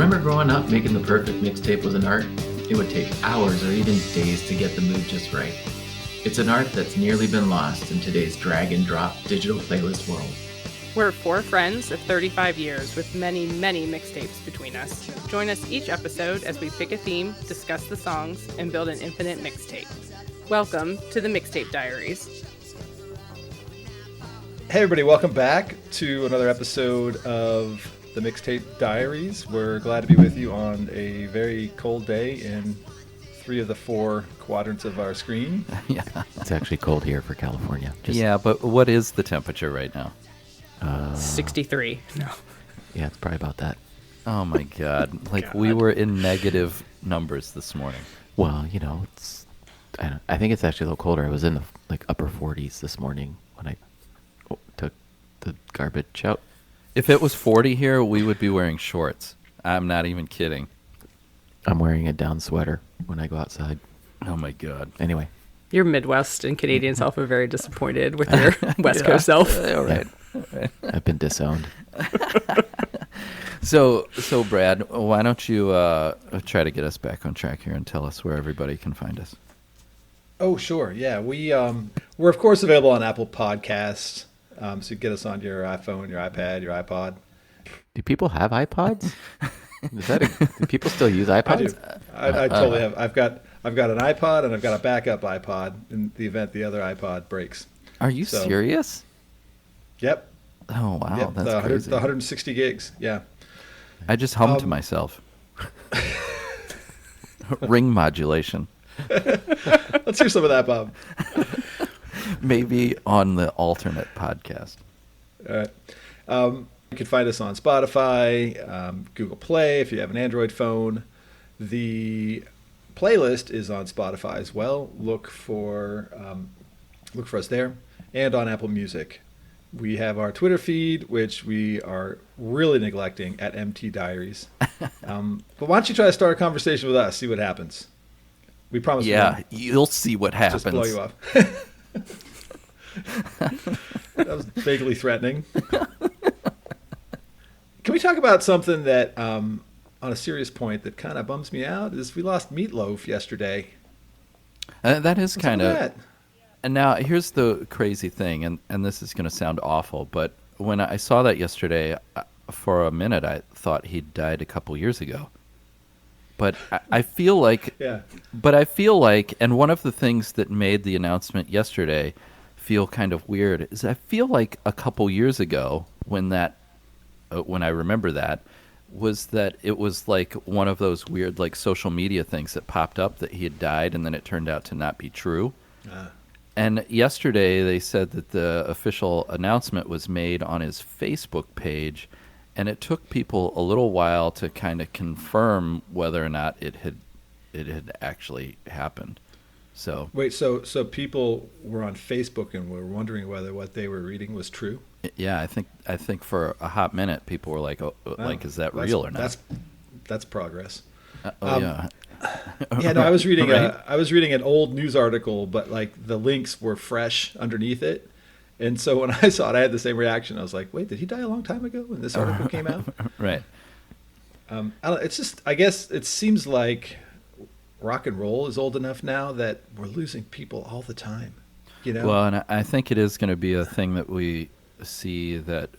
Remember growing up making the perfect mixtape was an art? It would take hours or even days to get the mood just right. It's an art that's nearly been lost in today's drag and drop digital playlist world. We're four friends of 35 years with many, many mixtapes between us. Join us each episode as we pick a theme, discuss the songs, and build an infinite mixtape. Welcome to the Mixtape Diaries. Hey everybody, welcome back to another episode of the Mixtape Diaries. We're glad to be with you on a very cold day in 3 of the 4 quadrants of our screen. Yeah, It's actually cold here for California. yeah, but what is the temperature right now? 63. No. Yeah, it's probably about that. Oh my God! Like we were in negative numbers this morning. Well, you know, I think it's actually a little colder. I was in the upper 40s this morning when I took the garbage out. If it was 40 here, we would be wearing shorts. I'm not even kidding. I'm wearing a down sweater when I go outside. Oh my God! Anyway. Your Midwest and Canadian self are very disappointed with your West Coast self. All right. I've been disowned. So Brad, why don't you try to get us back on track here and tell us where everybody can find us? Oh, sure. Yeah, we're of course available on Apple Podcasts. So you get us on your iPhone, your iPad, your iPod. Do people have iPods? Do people still use iPods? I do. I totally have. I've got an iPod and I've got a backup iPod in the event the other iPod breaks. Are you serious? Yep. Oh wow, Yep. that's crazy. The 160 gigs. Yeah. I just hummed to myself. Ring modulation. Let's hear some of that, Bob. Maybe on the alternate podcast. All right. You can find us on Spotify, Google Play if you have an Android phone. The playlist is on Spotify as well. Look for us there, and on Apple Music. We have our Twitter feed, which we are really neglecting at MT Diaries. But why don't you try to start a conversation with us? See what happens. We promise. Yeah, you'll see what happens. Just blow you off. That was vaguely threatening. Can we talk about something that, on a serious point, that kind of bums me out? Is we lost Meat Loaf yesterday. That is kind of. That? And now here's the crazy thing, and this is going to sound awful, but when I saw that yesterday, for a minute I thought he'd died a couple years ago. But I feel like, yeah. But I feel like, and one of the things that made the announcement yesterday feel kind of weird is I feel like a couple years ago when I remember that, was that it was like one of those weird like social media things that popped up that he had died, and then it turned out to not be true. And yesterday they said that the official announcement was made on his Facebook page, and it took people a little while to kind of confirm whether or not it had actually happened. So Wait, so people were on Facebook and were wondering whether what they were reading was true? yeah, I think for a hot minute people were like, like, is that real or not? That's progress. Yeah. Yeah, no, I was reading Right. I was reading an old news article, but like the links were fresh underneath it. And so when I saw it, I had the same reaction. I was like, wait, did he die a long time ago when this article came out? Right. It's just, I guess it seems like rock and roll is old enough now that we're losing people all the time. You know? Well, and I think it is going to be a thing that we see that,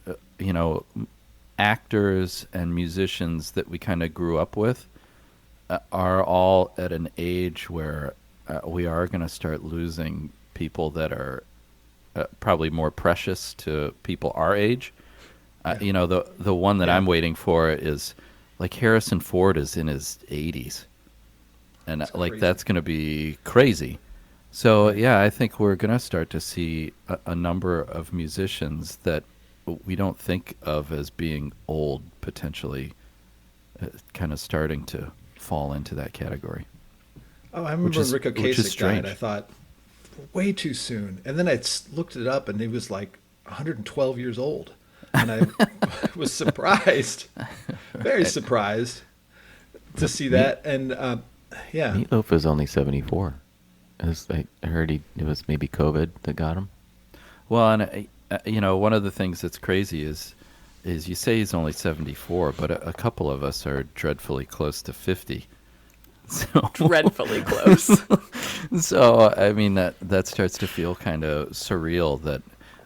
actors and musicians that we kind of grew up with are all at an age where we are going to start losing people that are probably more precious to people our age. The one that I'm waiting for is like Harrison Ford is in his 80s. And that's going to be crazy. So, yeah, I think we're going to start to see a number of musicians that we don't think of as being old, potentially kind of starting to fall into that category. Oh, I remember when Rick Ocasek strange. died. I thought, way too soon. And then I looked it up, and he was like 112 years old. And I was surprised, very surprised to see that. And, yeah. Meat Loaf was only 74. I heard it was maybe COVID that got him. Well, and one of the things that's crazy is is you say he's only 74, but a couple of us are dreadfully close to 50. So, Dreadfully close. so I mean, that starts to feel kind of surreal, that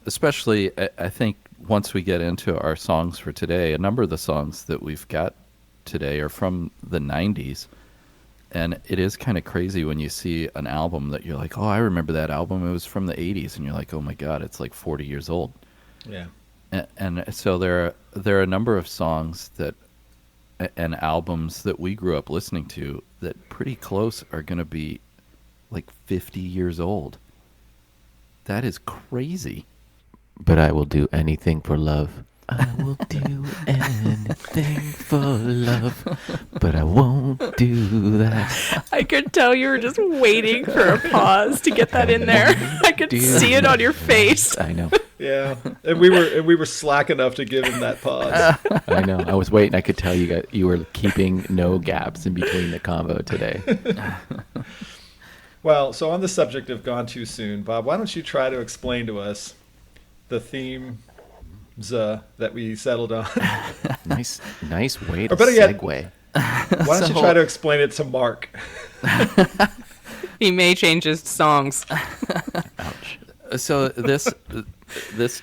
especially I think once we get into our songs for today, a number of the songs that we've got today are from the 90s. And it is kind of crazy when you see an album that you're like, oh, I remember that album. It was from the 80s. And you're like, oh, my God, it's like 40 years old. Yeah. And so there are a number of songs that and albums that we grew up listening to that pretty close are going to be like 50 years old. That is crazy. But I will do anything for love. I will do anything for love, but I won't do that. I could tell you were just waiting for a pause to get that in there. I could see it on your face. I know. Yeah, and we were slack enough to give him that pause. I know. I was waiting. I could tell you were keeping no gaps in between the convo today. Well, so on the subject of Gone Too Soon, Bob, why don't you try to explain to us the theme that we settled on? Nice way to Or better yet, segue. Why don't you try to explain it to Mark? He may change his songs. Ouch. So this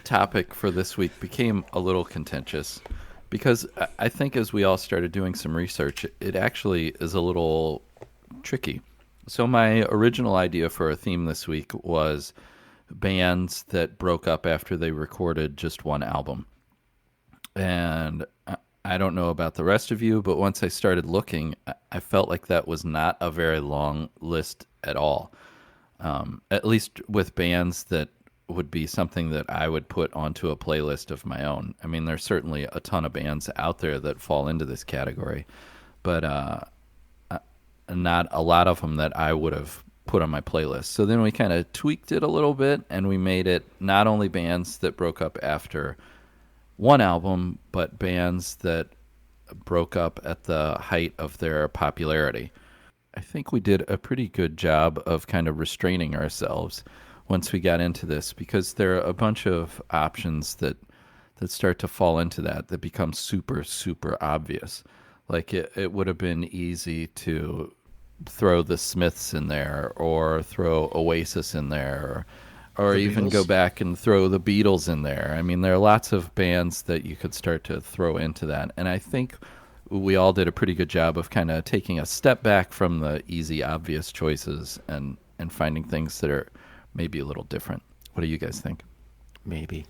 topic for this week became a little contentious because I think as we all started doing some research, it actually is a little tricky. So my original idea for a theme this week was bands that broke up after they recorded just one album. And I don't know about the rest of you, but once I started looking, I felt like that was not a very long list at all. At least with bands that would be something that I would put onto a playlist of my own. I mean, there's certainly a ton of bands out there that fall into this category, but not a lot of them that I would have put on my playlist. So then we kind of tweaked it a little bit, and we made it not only bands that broke up after one album, but bands that broke up at the height of their popularity. I think we did a pretty good job of kind of restraining ourselves once we got into this, because there are a bunch of options that start to fall into that become super, super obvious. Like it would have been easy to throw the Smiths in there, or throw Oasis in there, or even go back and throw the Beatles in there. I mean, there are lots of bands that you could start to throw into that. And I think we all did a pretty good job of kind of taking a step back from the easy, obvious choices and finding things that are maybe a little different. What do you guys think? Maybe.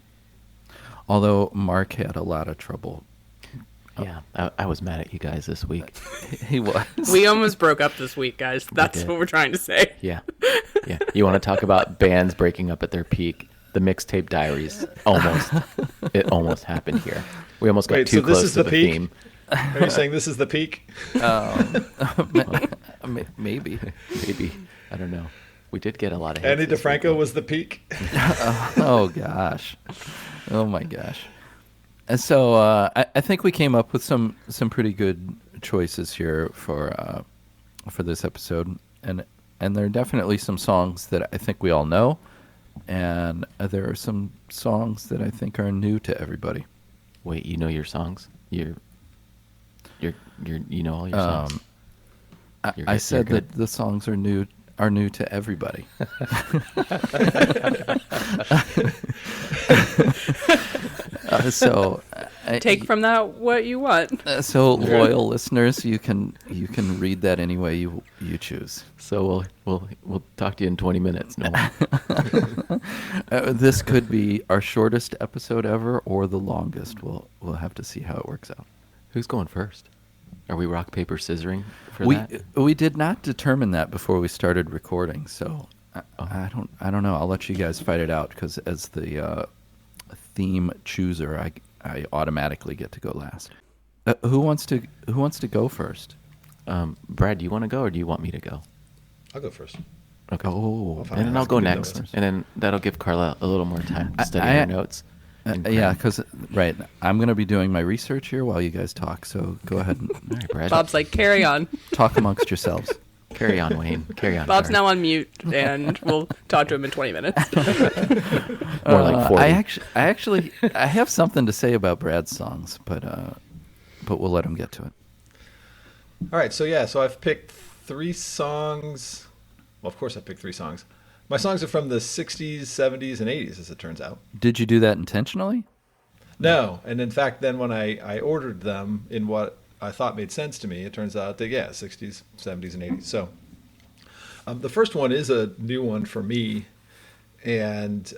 Although Mark had a lot of trouble. Yeah, I was mad at you guys this week. He was. We almost broke up this week, guys. That's what we're trying to say. Yeah. You want to talk about bands breaking up at their peak? The mixtape Diaries. It almost happened here. We almost got too close to the theme. Are you saying this is the peak? Maybe. I don't know. We did get a lot of hits. Andy DeFranco was the peak. Oh gosh. Oh my gosh. And so I think we came up with some pretty good choices here for this episode, and there are definitely some songs that I think we all know, and there are some songs that I think are new to everybody. Wait, you know your songs? You know all your songs? I said that the songs are new to everybody. Take from that what you want. So loyal listeners, you can read that any way you choose. So we'll talk to you in 20 minutes. No. This could be our shortest episode ever, or the longest. We'll have to see how it works out. Who's going first? Are we rock paper scissoring for that? We did not determine that before we started recording, so I don't know. I'll let you guys fight it out, because as the theme chooser, I automatically get to go last. Who wants to go first? Brad, do you want to go, or do you want me to go? I'll go first. Okay. Oh, and then I'll go next, and then that'll give Carla a little more time to study her notes. Yeah, because I'm going to be doing my research here while you guys talk. So go ahead. All right, Brad. Bob's like, carry on. Talk amongst yourselves. Carry on, Wayne. Carry on. Bob's Sorry. now on mute, and we'll talk to him in 20 minutes. More like 40. I have something to say about Brad's songs, but we'll let him get to it. All right, so I've picked 3 songs. Well, of course I picked 3 songs. My songs are from the 60s, 70s, and 80s, as it turns out. Did you do that intentionally? No, and in fact, then when I ordered them in what I thought made sense to me, it turns out that, 60s, 70s, and 80s. So the first one is a new one for me, and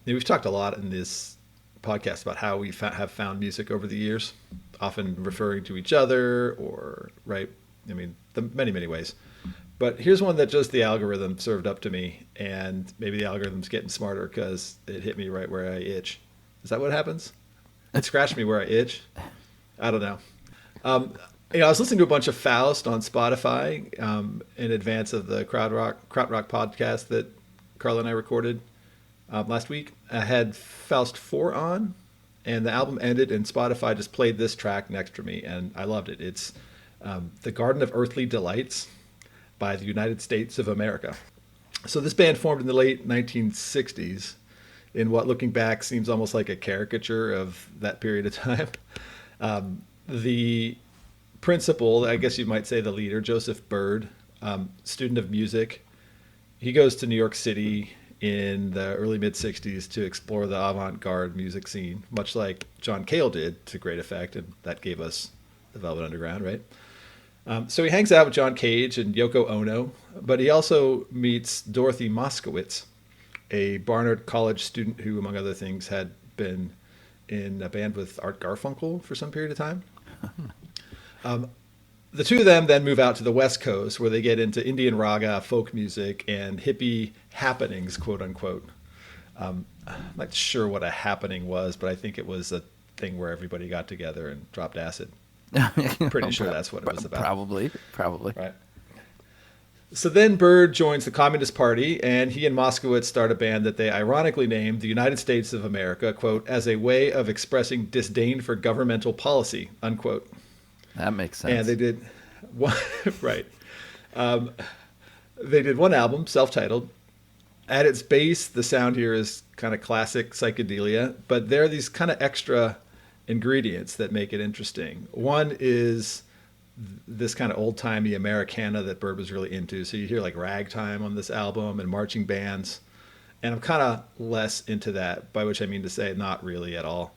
we've talked a lot in this podcast about how we have found music over the years, often referring to each other or, right, many, many ways. But here's one that just the algorithm served up to me, and maybe the algorithm's getting smarter because it hit me right where I itch. Is that what happens? It scratched me where I itch? I don't know. I was listening to a bunch of Faust on Spotify in advance of the Krautrock podcast that Carla and I recorded last week. I had Faust 4 on, and the album ended, and Spotify just played this track next to me, and I loved it. It's The Garden of Earthly Delights by the United States of America. So this band formed in the late 1960s in what, looking back, seems almost like a caricature of that period of time. The principal, I guess you might say the leader, Joseph Byrd, student of music, he goes to New York City in the early mid-60s to explore the avant-garde music scene, much like John Cale did to great effect, and that gave us the Velvet Underground, right? So he hangs out with John Cage and Yoko Ono, but he also meets Dorothy Moskowitz, a Barnard College student who, among other things, had been in a band with Art Garfunkel for some period of time. The two of them then move out to the West Coast, where they get into Indian raga, folk music, and hippie happenings, quote unquote. I'm not sure what a happening was, but I think it was a thing where everybody got together and dropped acid. Pretty sure that's what it was about. Probably. Right. So then Byrd joins the Communist Party, and he and Moskowitz start a band that they ironically named the United States of America, quote, as a way of expressing disdain for governmental policy, unquote. That makes sense. And they did one, right. They did one album, self-titled. At its base, the sound here is kind of classic psychedelia, but there are these kind of extra ingredients that make it interesting. One is this kind of old-timey Americana that Byrd was really into. So you hear like ragtime on this album and marching bands. And I'm kind of less into that, by which I mean to say not really at all.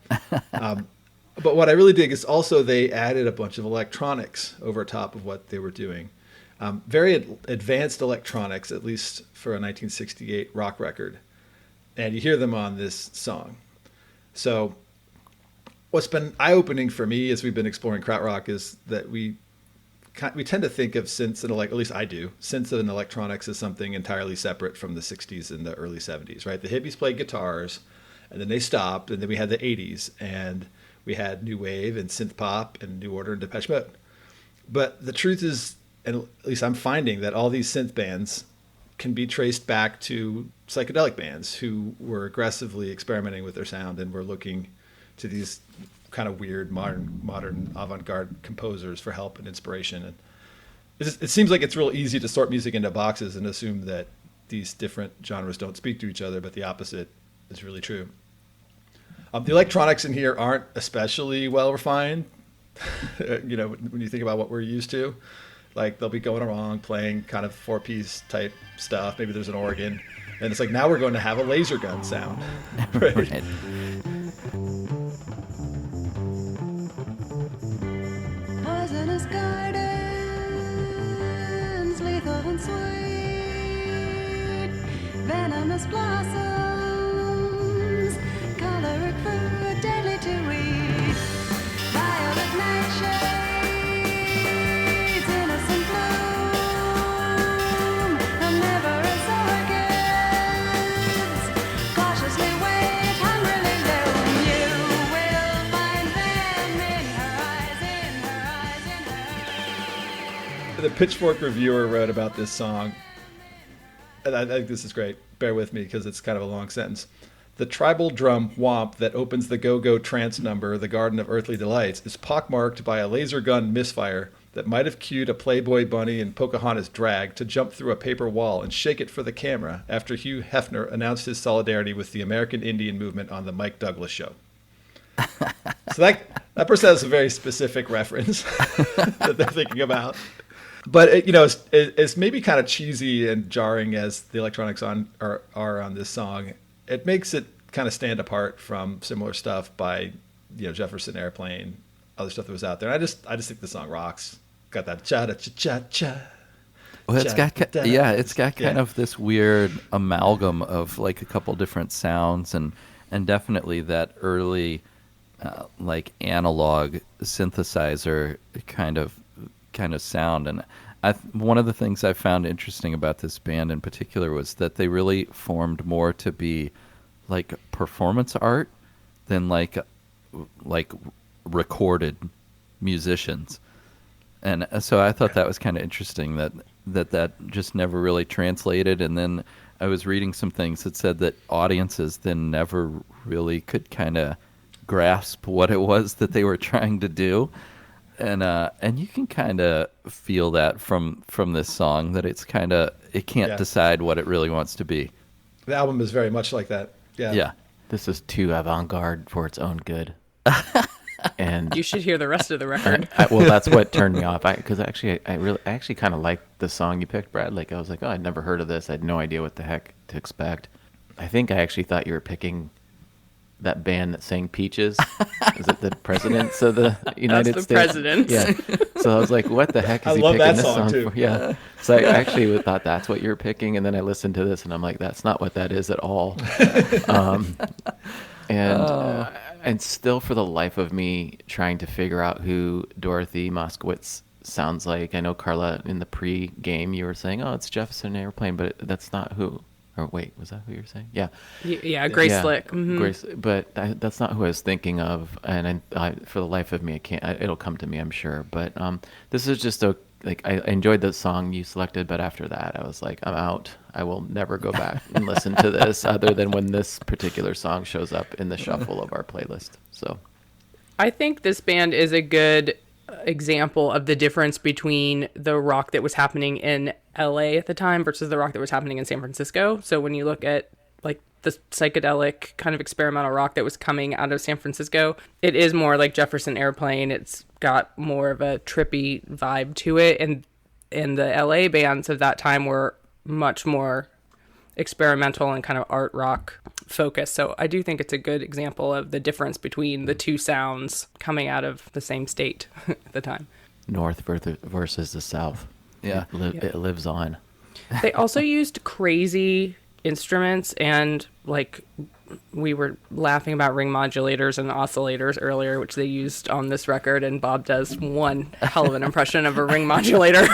But what I really dig is also they added a bunch of electronics over top of what they were doing. Very advanced electronics, at least for a 1968 rock record. And you hear them on this song. So what's been eye-opening for me as we've been exploring krautrock is that we tend to think of synths, and at least I do, synths and electronics as something entirely separate from the 60s and the early 70s, right? The hippies played guitars, and then they stopped, and then we had the 80s, and we had new wave and synth pop and New Order and Depeche Mode. But the truth is, and at least I'm finding, that all these synth bands can be traced back to psychedelic bands who were aggressively experimenting with their sound and were looking to these kind of weird modern avant-garde composers for help and inspiration. And it seems like it's real easy to sort music into boxes and assume that these different genres don't speak to each other, but the opposite is really true. The electronics in here aren't especially well refined. When you think about what we're used to, like they'll be going along playing kind of 4-piece type stuff. Maybe there's an organ, and it's like now we're going to have a laser gun sound. Right? Right. Poisonous gardens, lethal and sweet, venomous blossoms, choleric fruit, deadly to eat, violet nightshades, innocent bloom, omnivorous orchids, cautiously wait, hungrily loom. You will find them in her eyes, in her eyes, in her eyes. The Pitchfork reviewer wrote about this song, and I think this is great. Bear with me because it's kind of a long sentence. The tribal drum whomp that opens the go-go trance number, The Garden of Earthly Delights, is pockmarked by a laser gun misfire that might have cued a Playboy bunny in Pocahontas drag to jump through a paper wall and shake it for the camera after Hugh Hefner announced his solidarity with the American Indian movement on the Mike Douglas show. So that person has a very specific reference that they're thinking about. But it's maybe kind of cheesy and jarring as the electronics are on this song. It makes it kind of stand apart from similar stuff by Jefferson Airplane, other stuff that was out there. And I just think the song rocks. Got that cha cha cha cha. Well, it's got kind of this weird amalgam of like a couple different sounds and definitely that early like analog synthesizer kind of sound. And one of the things I found interesting about this band in particular was that they really formed more to be like performance art than like recorded musicians. And so I thought that was kind of interesting that just never really translated. And then I was reading some things that said that audiences then never really could kind of grasp what it was that they were trying to do. And you can kind of feel that from this song, that it can't decide what it really wants to be. The album is very much like that. Yeah. This is too avant-garde for its own good. And You should hear the rest of the record. well, that's what turned me off. Because I actually kind of liked the song you picked, Brad. Like I was like, oh, I'd never heard of this. I had no idea what the heck to expect. I think I actually thought you were picking that band that sang Peaches. Is it the Presidents of the United That's the States? Presidents. Yeah. So I was like, what the heck is he love picking that this song, song too. for? Yeah. So I actually thought that's what you're picking, and then I listened to this and I'm like, that's not what that is at all. And still for the life of me trying to figure out who Dorothy Moskowitz sounds like. I know, Carla, in the pre-game you were saying, oh, it's Jefferson Airplane, but that's not who. Or wait, was that who you were saying? Yeah. Yeah, Grace Slick. Mm-hmm. Grace, but that's not who I was thinking of. And I for the life of me, I can't. It'll come to me, I'm sure. But this is just I enjoyed the song you selected, but after that, I was like, I'm out. I will never go back and listen to this, other than when this particular song shows up in the shuffle of our playlist. So, I think this band is a good example of the difference between the rock that was happening in LA at the time versus the rock that was happening in San Francisco. So when you look at like the psychedelic kind of experimental rock that was coming out of San Francisco, it is more like Jefferson Airplane. It's got more of a trippy vibe to it. And the LA bands of that time were much more experimental and kind of art rock focused. So I do think it's a good example of the difference between the two sounds coming out of the same state at the time. North versus the South. Yeah. It lives on. They also used crazy instruments, and like we were laughing about ring modulators and oscillators earlier, which they used on this record, and Bob does one hell of an impression of a ring modulator.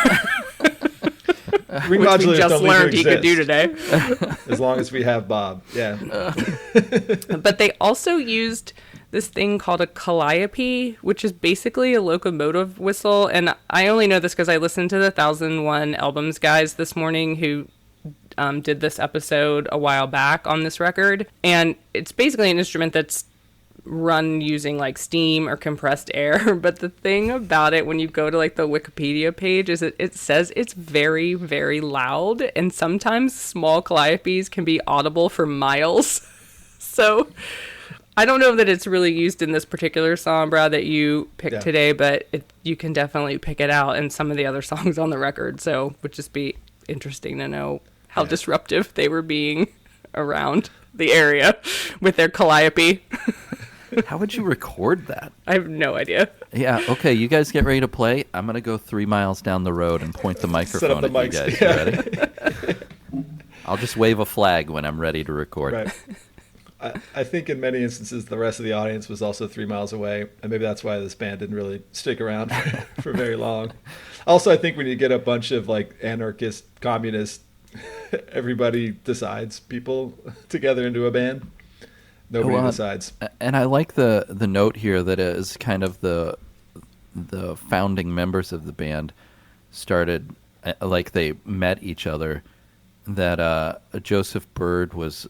Ring which we modulators just don't need to learned he could do exist, today. as long as we have Bob. Yeah. But they also used this thing called a calliope, which is basically a locomotive whistle. And I only know this because I listened to the 1001 Albums guys this morning who did this episode a while back on this record. And it's basically an instrument that's run using like steam or compressed air. But the thing about it, when you go to like the Wikipedia page, is it says it's very, very loud. And sometimes small calliopes can be audible for miles. So I don't know that it's really used in this particular song, Brad, that you picked today, but you can definitely pick it out in some of the other songs on the record. So it would just be interesting to know how disruptive they were being around the area with their calliope. How would you record that? I have no idea. Yeah, okay, you guys get ready to play. I'm going to go 3 miles down the road and point the microphone at mics. you guys. You ready? I'll just wave a flag when I'm ready to record. Right. I think in many instances the rest of the audience was also 3 miles away, and maybe that's why this band didn't really stick around for very long. Also, I think when you get a bunch of like anarchist, communist, everybody decides people together into a band. Nobody decides. And I like the note here that is kind of the founding members of the band started, like they met each other, that Joseph Byrd was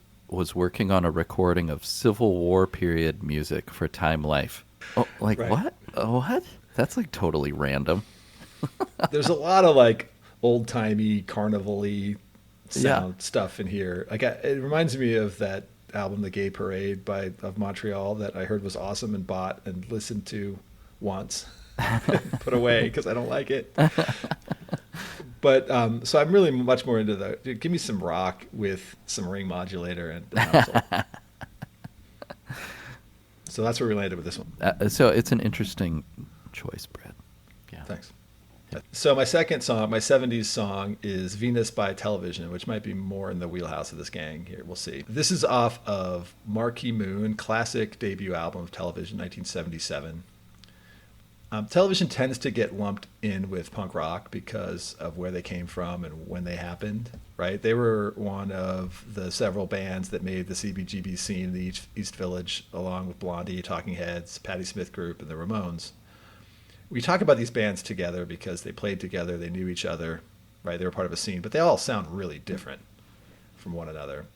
working on a recording of Civil War period music for Time Life. Oh, like what? What? That's like totally random. There's a lot of like old timey carnival-y Yeah. sound stuff in here. Like it reminds me of that album, The Gay Parade of Montreal, that I heard was awesome and bought and listened to once, put away because I don't like it. But so I'm really much more into give me some rock with some ring modulator and console. So that's where we landed with this one. So it's an interesting choice, Brad. Yeah. Thanks. So my second song, my 70s song, is Venus by Television, which might be more in the wheelhouse of this gang here. We'll see. This is off of Marquee Moon, classic debut album of Television, 1977. Television tends to get lumped in with punk rock because of where they came from and when they happened, right? They were one of the several bands that made the CBGB scene in the East Village, along with Blondie, Talking Heads, Patti Smith Group, and the Ramones. We talk about these bands together because they played together, they knew each other, right? They were part of a scene, but they all sound really different from one another.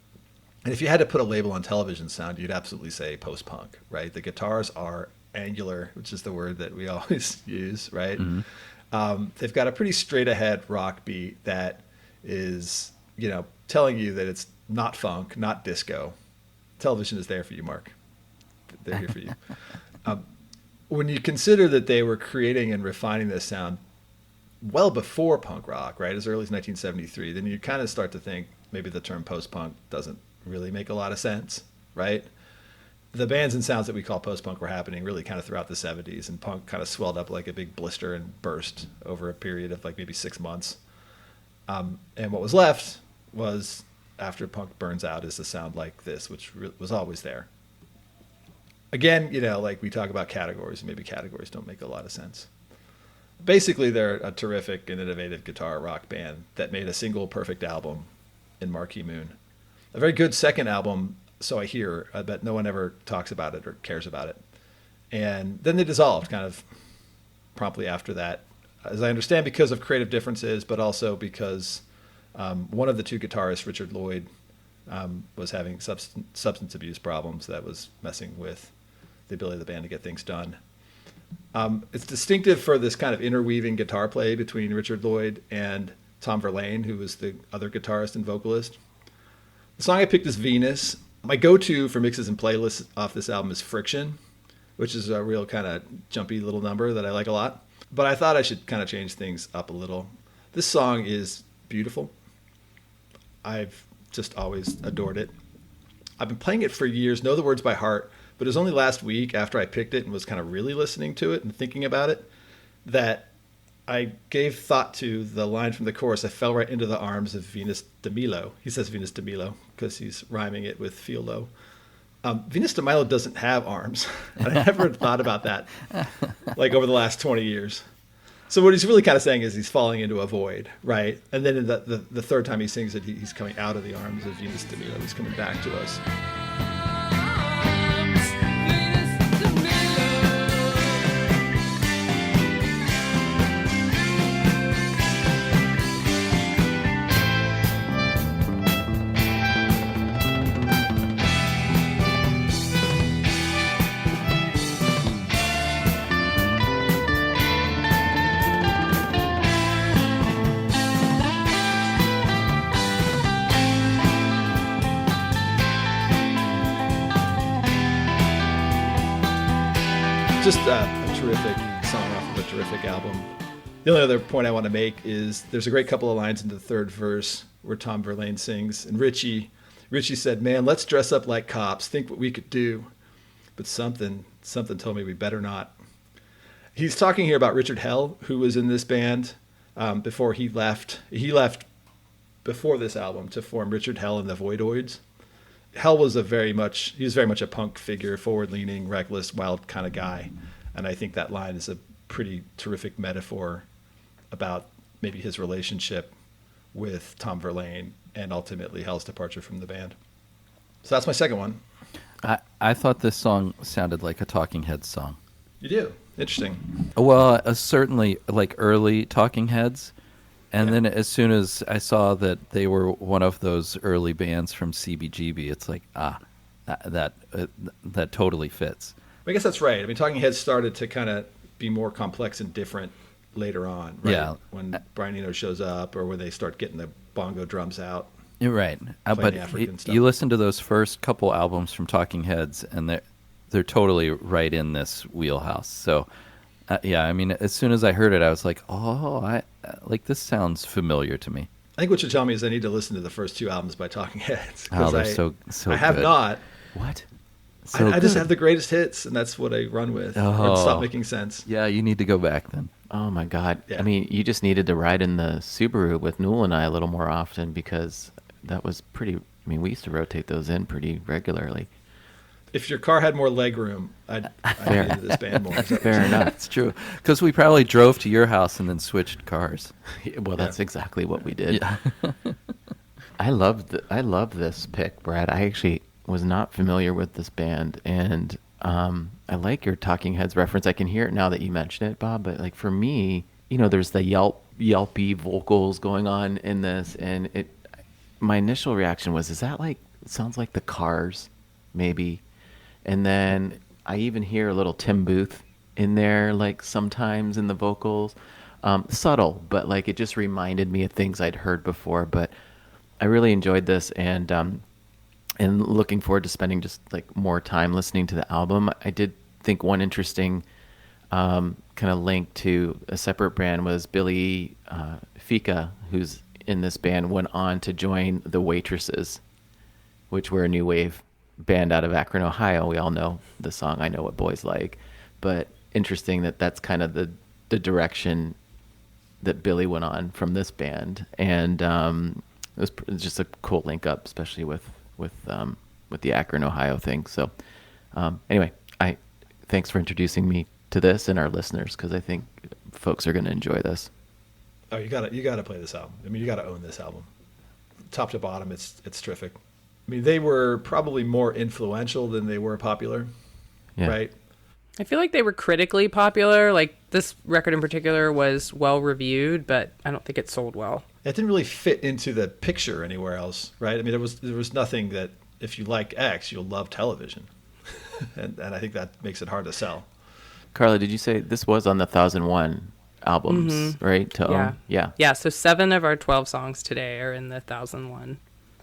And if you had to put a label on Television sound, you'd absolutely say post-punk, right? The guitars are angular, which is the word that we always use, right? Mm-hmm. They've got a pretty straight-ahead rock beat that is, telling you that it's not funk, not disco. Television is there for you, Mark. They're here for you. When you consider that they were creating and refining this sound well before punk rock, right, as early as 1973, then you kind of start to think maybe the term post-punk doesn't really make a lot of sense, right? The bands and sounds that we call post-punk were happening really kind of throughout the 70s, and punk kind of swelled up like a big blister and burst over a period of like maybe 6 months. And what was left was, after punk burns out, is a sound like this, which was always there. Again, like we talk about categories, and maybe categories don't make a lot of sense. Basically, they're a terrific and innovative guitar rock band that made a single perfect album in Marquee Moon. A very good second album, so I hear, but no one ever talks about it or cares about it. And then they dissolved kind of promptly after that, as I understand, because of creative differences, but also because one of the two guitarists, Richard Lloyd, was having substance abuse problems that was messing with the ability of the band to get things done. It's distinctive for this kind of interweaving guitar play between Richard Lloyd and Tom Verlaine, who was the other guitarist and vocalist. The song I picked is Venus. My go-to for mixes and playlists off this album is Friction, which is a real kind of jumpy little number that I like a lot. But I thought I should kind of change things up a little. This song is beautiful. I've just always adored it. I've been playing it for years, know the words by heart, but it was only last week after I picked it and was kind of really listening to it and thinking about it that I gave thought to the line from the chorus. I fell right into the arms of Venus de Milo. He says Venus de Milo because he's rhyming it with feel low. Venus de Milo doesn't have arms. And I never thought about that like over the last 20 years. So what he's really kind of saying is he's falling into a void, right? And then in the third time he sings it, he's coming out of the arms of Venus de Milo. He's coming back to us. Just a terrific song off of a terrific album. The only other point I want to make is there's a great couple of lines in the third verse where Tom Verlaine sings, and Richie said, "Man, let's dress up like cops, think what we could do, but something told me we better not." He's talking here about Richard Hell, who was in this band before he left. He left before this album to form Richard Hell and the Voidoids. Hell was very much a punk figure, forward-leaning, reckless, wild kind of guy. And I think that line is a pretty terrific metaphor about maybe his relationship with Tom Verlaine and ultimately Hell's departure from the band. So that's my second one. I thought this song sounded like a Talking Heads song. You do? Interesting. Well, certainly like early Talking Heads. And Yeah. then as soon as I saw that they were one of those early bands from CBGB, it's like, that totally fits. I guess that's right. I mean, Talking Heads started to kind of be more complex and different later on, right? Yeah. When Brian Eno shows up, or when they start getting the bongo drums out. You're right. Playing But the African stuff. you listen to those first couple albums from Talking Heads, and they're totally right in this wheelhouse. So, yeah, I mean, as soon as I heard it, I was like, oh, like this sounds familiar to me. I think what you're telling me is I need to listen to the first 2 albums by Talking Heads. Oh, 'cause they're I so have good. not. What? I just good. have the greatest hits, and that's what I run with. Or Oh. it's not making sense. Yeah, you need to go back then. Oh my God! Yeah. I mean, you just needed to ride in the Subaru with Newell and I a little more often, because that was pretty. I mean, we used to rotate those in pretty regularly. If your car had more leg room, I'd get into this band more. Is that what you're Fair saying? enough. That's true. Because we probably drove to your house and then switched cars. Well, that's exactly what we did. Yeah. I love this pick, Brad. I actually was not familiar with this band, and I like your Talking Heads reference. I can hear it now that you mention it, Bob. But like for me, there's the yelpy vocals going on in this, and my initial reaction was, is that like, it sounds like the Cars, maybe? And then I even hear a little Tim Booth in there, like sometimes in the vocals, subtle, but like it just reminded me of things I'd heard before. But I really enjoyed this, and looking forward to spending just like more time listening to the album. I did think one interesting kind of link to a separate band was Billy Fika, who's in this band, went on to join the Waitresses, which were a new wave band out of Akron, Ohio. We all know the song "I Know What Boys Like," but interesting that that's kind of the direction that Billy went on from this band, and it was just a cool link up, especially with the Akron, Ohio thing. So anyway, thanks for introducing me to this and our listeners, because I think folks are going to enjoy this. Oh, you gotta play this album. I mean, you gotta own this album, top to bottom. It's terrific. I mean, they were probably more influential than they were popular, Yeah. right? I feel like they were critically popular. Like this record in particular was well reviewed, but I don't think it sold well. It didn't really fit into the picture anywhere else, right? I mean, there was nothing that if you like X, you'll love television, and I think that makes it hard to sell. Carla, did you say this was on the 1001 albums, right? To Yeah. own? Yeah. Yeah, so 7 of our 12 songs today are in the 1001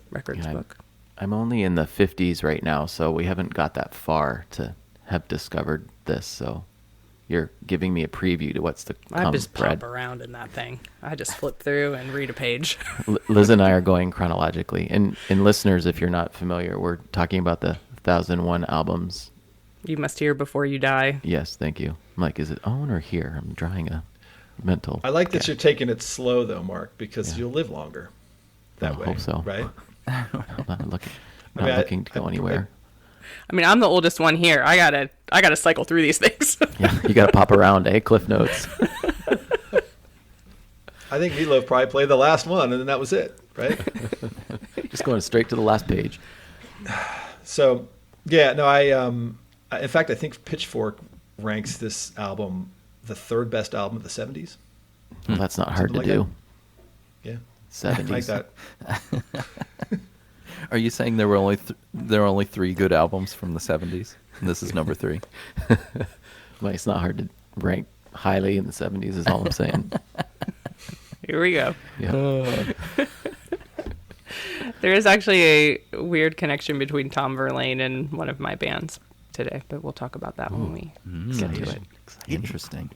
Records Yeah, book. I'm only in the 50s right now, so we haven't got that far to have discovered this. So you're giving me a preview to what's to come, I just Brad. pop around in that thing. I just flip through and read a page. Liz and I are going chronologically. And listeners, if you're not familiar, we're talking about the 1001 albums. You must hear before you die. Yes, thank you. I'm like, is it own or here? I'm drawing a mental. I like that you're taking it slow, though, Mark, because Yeah. you'll live longer that I way. hope so. Right? I'm not looking, I mean, looking to go anywhere. I mean, I'm the oldest one here. I gotta cycle through these things. Yeah, you got to pop around, eh? Cliff Notes. I think Meat Loaf probably played the last one, and then that was it, right? Just going straight to the last page. So, yeah, no, in fact, I think Pitchfork ranks this album the 3rd best album of the 70s. Well, that's not hard Something to like do. Yeah, 70s. like that. Are you saying there were only 3 good albums from the 70s? And this is number 3. Like, it's not hard to rank highly in the 70s is all I'm saying. Here we go. Yeah. There is actually a weird connection between Tom Verlaine and one of my bands today, but we'll talk about that when we get to it. Interesting.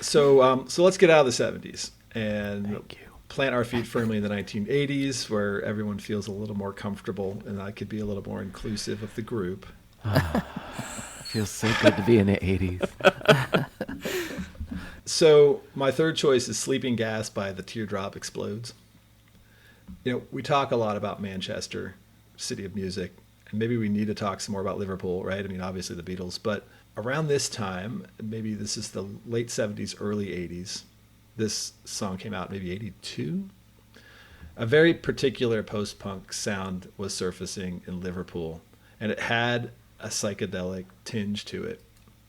So let's get out of the 70s and Thank you. plant our feet firmly in the 1980s, where everyone feels a little more comfortable and I could be a little more inclusive of the group. Feels so good to be in the 80s. So my third choice is Sleeping Gas by the Teardrop Explodes. We talk a lot about Manchester, city of music, and maybe we need to talk some more about Liverpool, right? I mean, obviously the Beatles, but around this time, maybe this is the late 70s, early 80s, this song came out maybe 82. A very particular post-punk sound was surfacing in Liverpool, and it had a psychedelic tinge to it.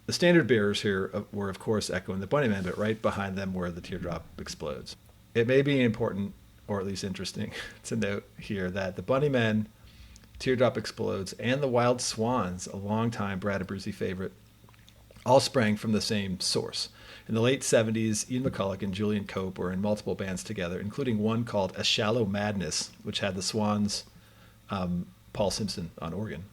The standard bearers here were, of course, Echo and the Bunnymen, but right behind them were the Teardrop Explodes. It may be important, or at least interesting, to note here that the Bunnymen, Teardrop Explodes, and the Wild Swans, a longtime Brad Abruzzi favorite, all sprang from the same source. In the late 70s, Ian McCulloch and Julian Cope were in multiple bands together, including one called A Shallow Madness, which had the Swans' Paul Simpson on organ.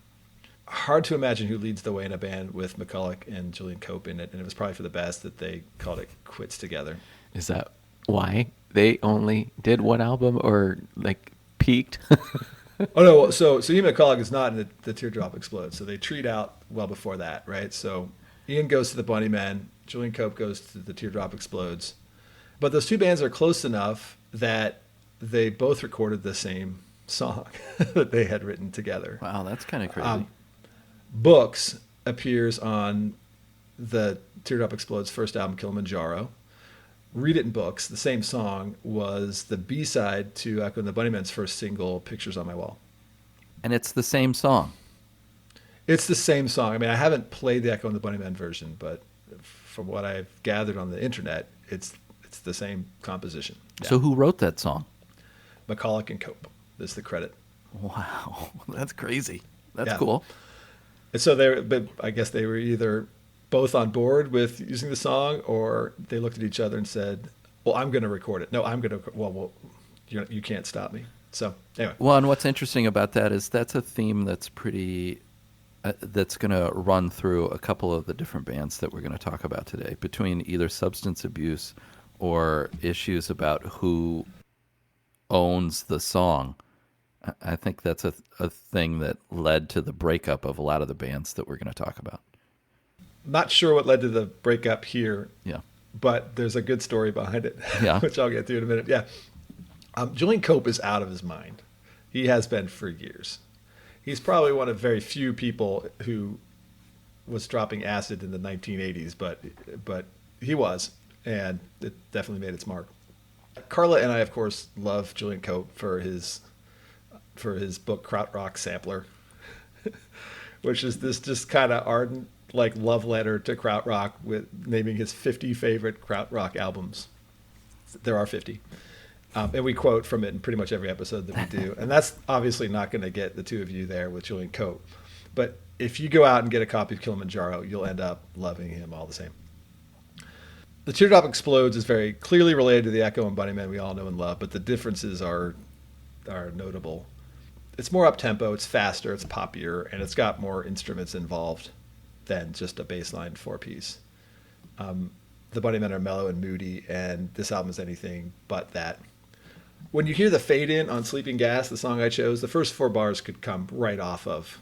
Hard to imagine who leads the way in a band with McCulloch and Julian Cope in it, and it was probably for the best that they called it quits together. Is that why they only did one album, or like peaked? Oh no, so Ian McCulloch is not in the Teardrop Explodes, so they treat out well before that, right? So Ian goes to the Bunnymen, Julian Cope goes to the Teardrop Explodes, but those two bands are close enough that they both recorded the same song that they had written together. Wow, that's kind of crazy. Books appears on the Teardrop Explodes first album, Kilimanjaro. Read It in Books, the same song, was the B-side to Echo and the Bunnymen's first single, Pictures on My Wall. And it's the same song. It's the same song. I mean, I haven't played the Echo and the Bunnymen version, but from what I've gathered on the internet, it's the same composition. Yeah. So who wrote that song? McCulloch and Cope is the credit. Wow, that's crazy. That's Yeah. cool. And so but I guess they were either both on board with using the song, or they looked at each other and said, well, I'm going to record it. No, I'm going to, well, you can't stop me. So anyway. Well, and what's interesting about that is that's a theme that's pretty, that's going to run through a couple of the different bands that we're going to talk about today, between either substance abuse or issues about who owns the song. I think that's a thing that led to the breakup of a lot of the bands that we're going to talk about. Not sure what led to the breakup here. Yeah. But there's a good story behind it, Yeah. which I'll get to in a minute. Yeah. Julian Cope is out of his mind. He has been for years. He's probably one of very few people who was dropping acid in the 1980s, but he was, and it definitely made its mark. Carla and I, of course, love Julian Cope for his book Krautrock Sampler, which is this just kind of ardent like love letter to Krautrock, with naming his 50 favorite Krautrock albums. There are 50. And we quote from it in pretty much every episode that we do. And that's obviously not going to get the two of you there with Julian Cope. But if you go out and get a copy of Kilimanjaro, you'll end up loving him all the same. The Teardrop Explodes is very clearly related to the Echo and Bunnymen we all know and love, but the differences are notable. It's more up-tempo, it's faster, it's poppier, and it's got more instruments involved than just a bassline four-piece. The Bunnymen are mellow and moody, and this album is anything but that. When you hear the fade-in on Sleeping Gas, the song I chose, the first four bars could come right off of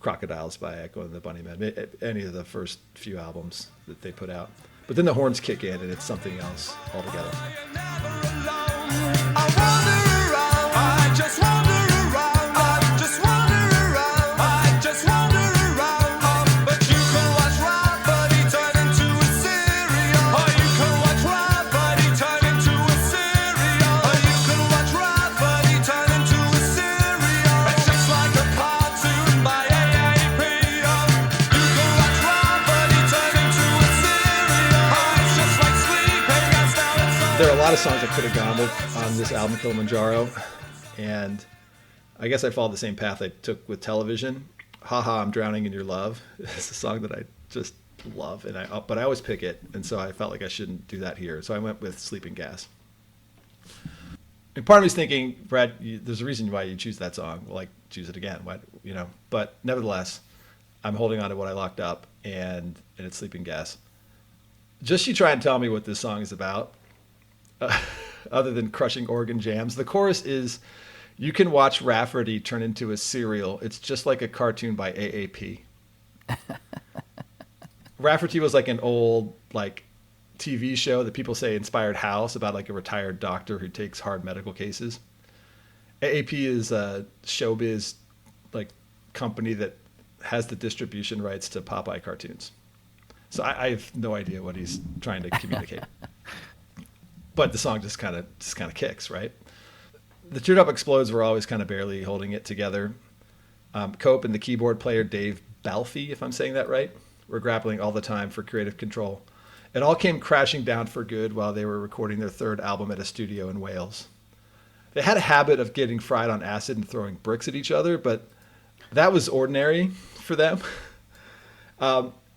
Crocodiles by Echo and the Bunnymen, any of the first few albums that they put out. But then the horns kick in, and it's something else altogether. There are a lot of songs I could have gone with on this album, Kilimanjaro, and I guess I followed the same path I took with Television. Haha, I'm Drowning in Your Love. It's a song that I just love, but I always pick it, and so I felt like I shouldn't do that here. So I went with Sleeping Gas. And part of me is thinking, Brad, there's a reason why you choose that song. Like, choose it again. But nevertheless, I'm holding on to what I locked up, and it's Sleeping Gas. Just you try and tell me what this song is about. Other than crushing organ jams. The chorus is, you can watch Rafferty turn into a cereal. It's just like a cartoon by AAP. Rafferty was like an old TV show that people say inspired House, about like a retired doctor who takes hard medical cases. AAP is a showbiz company that has the distribution rights to Popeye cartoons. So I have no idea what he's trying to communicate. But the song just kind of kicks, right? The Teardrop Explodes were always kind of barely holding it together. Cope and the keyboard player Dave Balfe, if I'm saying that right, were grappling all the time for creative control. It all came crashing down for good while they were recording their third album at a studio in Wales. They had a habit of getting fried on acid and throwing bricks at each other, but that was ordinary for them.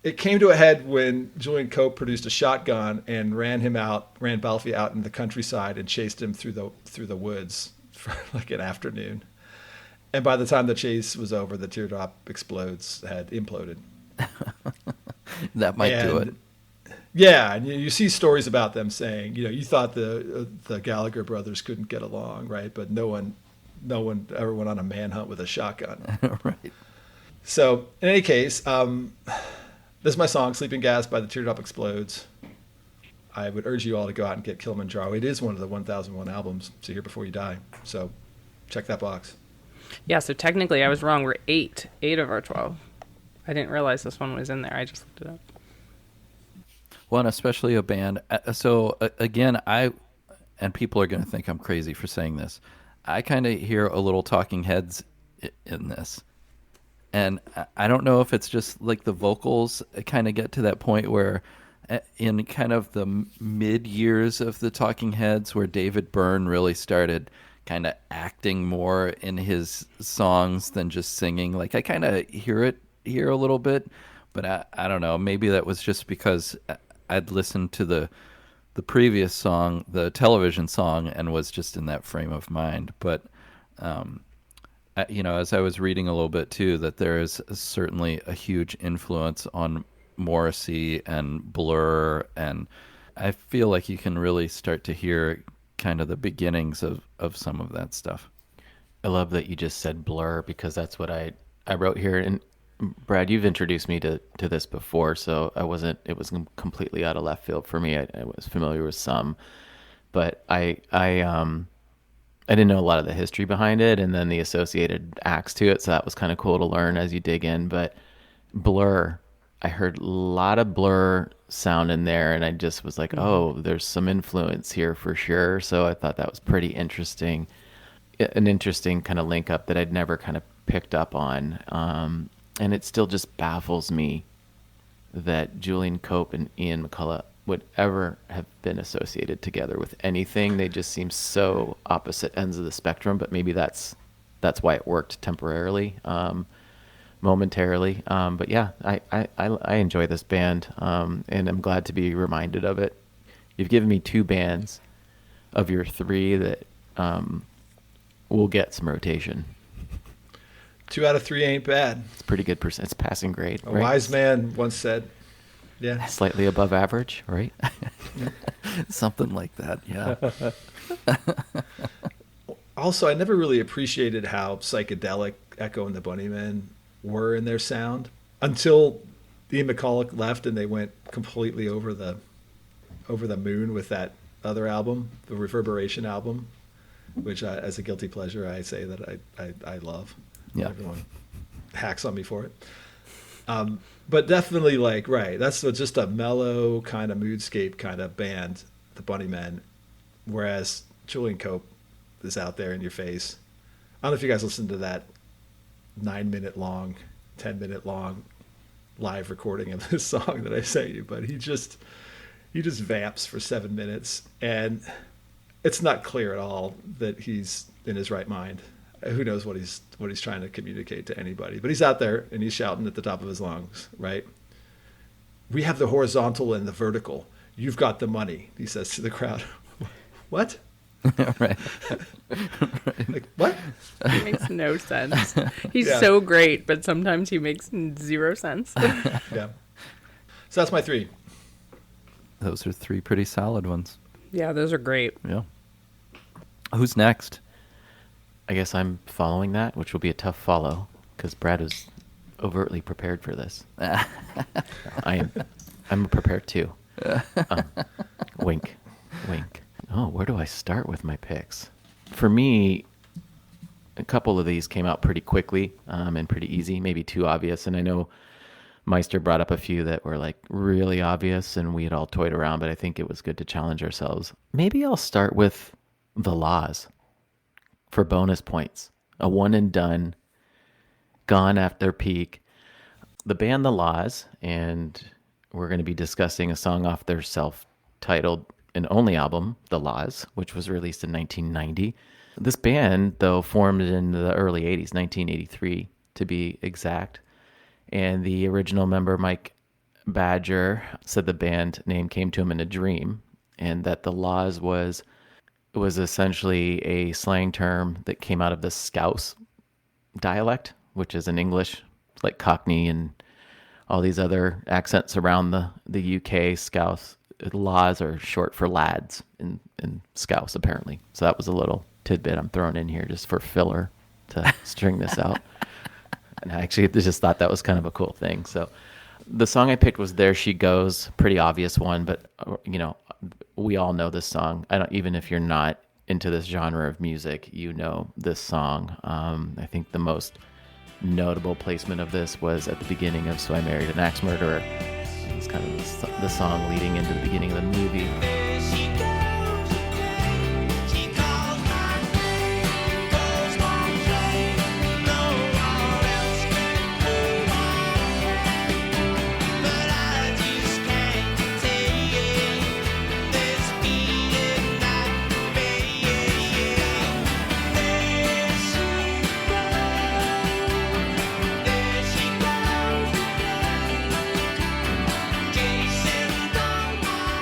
it came to a head when Julian Cope produced a shotgun and ran Balfi out in the countryside and chased him through the woods for like an afternoon. And by the time the chase was over, the Teardrop Explodes had imploded. That might do it. Yeah, and you see stories about them saying, you thought the Gallagher brothers couldn't get along, right? But no one ever went on a manhunt with a shotgun. Right. So in any case, this is my song, Sleeping Gas by the Teardrop Explodes. I would urge you all to go out and get Kilimanjaro. It is one of the 1001 albums to hear before you die. So check that box. Yeah, so technically I was wrong. We're 8 of our 12. I didn't realize this one was in there. I just looked it up. Well, and especially a band. Again, and people are going to think I'm crazy for saying this. I kind of hear a little Talking Heads in this. And I don't know if it's just like the vocals kind of get to that point where in kind of the mid years of the Talking Heads where David Byrne really started kind of acting more in his songs than just singing. Like I kind of hear it here a little bit, but I don't know. Maybe that was just because I'd listened to the previous song, the television song, and was just in that frame of mind. But as I was reading a little bit too, that there is certainly a huge influence on Morrissey and Blur, and I feel like you can really start to hear kind of the beginnings of some of that stuff. I love that you just said Blur, because that's what I wrote here. And Brad, you've introduced me to this before, so it was completely out of left field for me. I was familiar with some, but I didn't know a lot of the history behind it and then the associated acts to it. So that was kind of cool to learn as you dig in. But Blur, I heard a lot of Blur sound in there, and I just was like, oh, there's some influence here for sure. So I thought that was pretty interesting. An interesting kind of link up that I'd never kind of picked up on. And it still just baffles me that Julian Cope and Ian McCulloch would ever have been associated together with anything. They just seem so opposite ends of the spectrum, but maybe that's why it worked temporarily, momentarily. But yeah, I enjoy this band, and I'm glad to be reminded of it. You've given me 2 bands of your 3 that will get some rotation. 2 out of 3 ain't bad. It's pretty good percent. It's passing grade. A wise man once said. Yeah. Slightly above average, right? Something like that, yeah. Also, I never really appreciated how psychedelic Echo and the Bunnymen were in their sound until Ian McCulloch left and they went completely over the moon with that other album, the Reverberation album, which as a guilty pleasure I say that I love. Yeah. Everyone hacks on me for it. But definitely that's just a mellow kind of moodscape kind of band, the Bunnymen, whereas Julian Cope is out there in your face. I don't know if you guys listened to that 9-minute long, 10-minute long live recording of this song that I sent you, but he just vamps for 7 minutes, and it's not clear at all that he's in his right mind. Who knows what he's trying to communicate to anybody, but he's out there and he's shouting at the top of his lungs, right? We have the horizontal and the vertical. You've got the money, he says to the crowd. What? Right. Like, what? It makes no sense. He's Yeah. so great, but sometimes he makes 0 sense. Yeah. So that's my 3. Those are 3 pretty solid ones. Yeah, those are great. Yeah. Who's next? I guess I'm following that, which will be a tough follow because Brad was overtly prepared for this. I'm prepared too. Wink, wink. Oh, where do I start with my picks? For me, a couple of these came out pretty quickly and pretty easy, maybe too obvious. And I know Meister brought up a few that were like really obvious and we had all toyed around, but I think it was good to challenge ourselves. Maybe I'll start with The Laws for bonus points. A one and done, gone after peak. The band The Laws, and we're going to be discussing a song off their self-titled and only album, The Laws, which was released in 1990. This band, though, formed in the early 80s, 1983 to be exact. And the original member, Mike Badger said the band name came to him in a dream, and that the Laws was essentially a slang term that came out of the Scouse dialect, which is in English, like Cockney and all these other accents around the UK. Scouse Laws are short for lads in Scouse, apparently. So that was a little tidbit I'm throwing in here just for filler to string this out. And I actually just thought that was kind of a cool thing. So the song I picked was "There She Goes," pretty obvious one, but we all know this song. Even if you're not into this genre of music, you know this song. I think the most notable placement of this was at the beginning of "So I Married an Axe Murderer." It's kind of the song leading into the beginning of the movie. There she goes again. She calls my name, goes my train. No one else can move on, but I just can't take this feeling that fades. There she goes again. Jason, don't worry.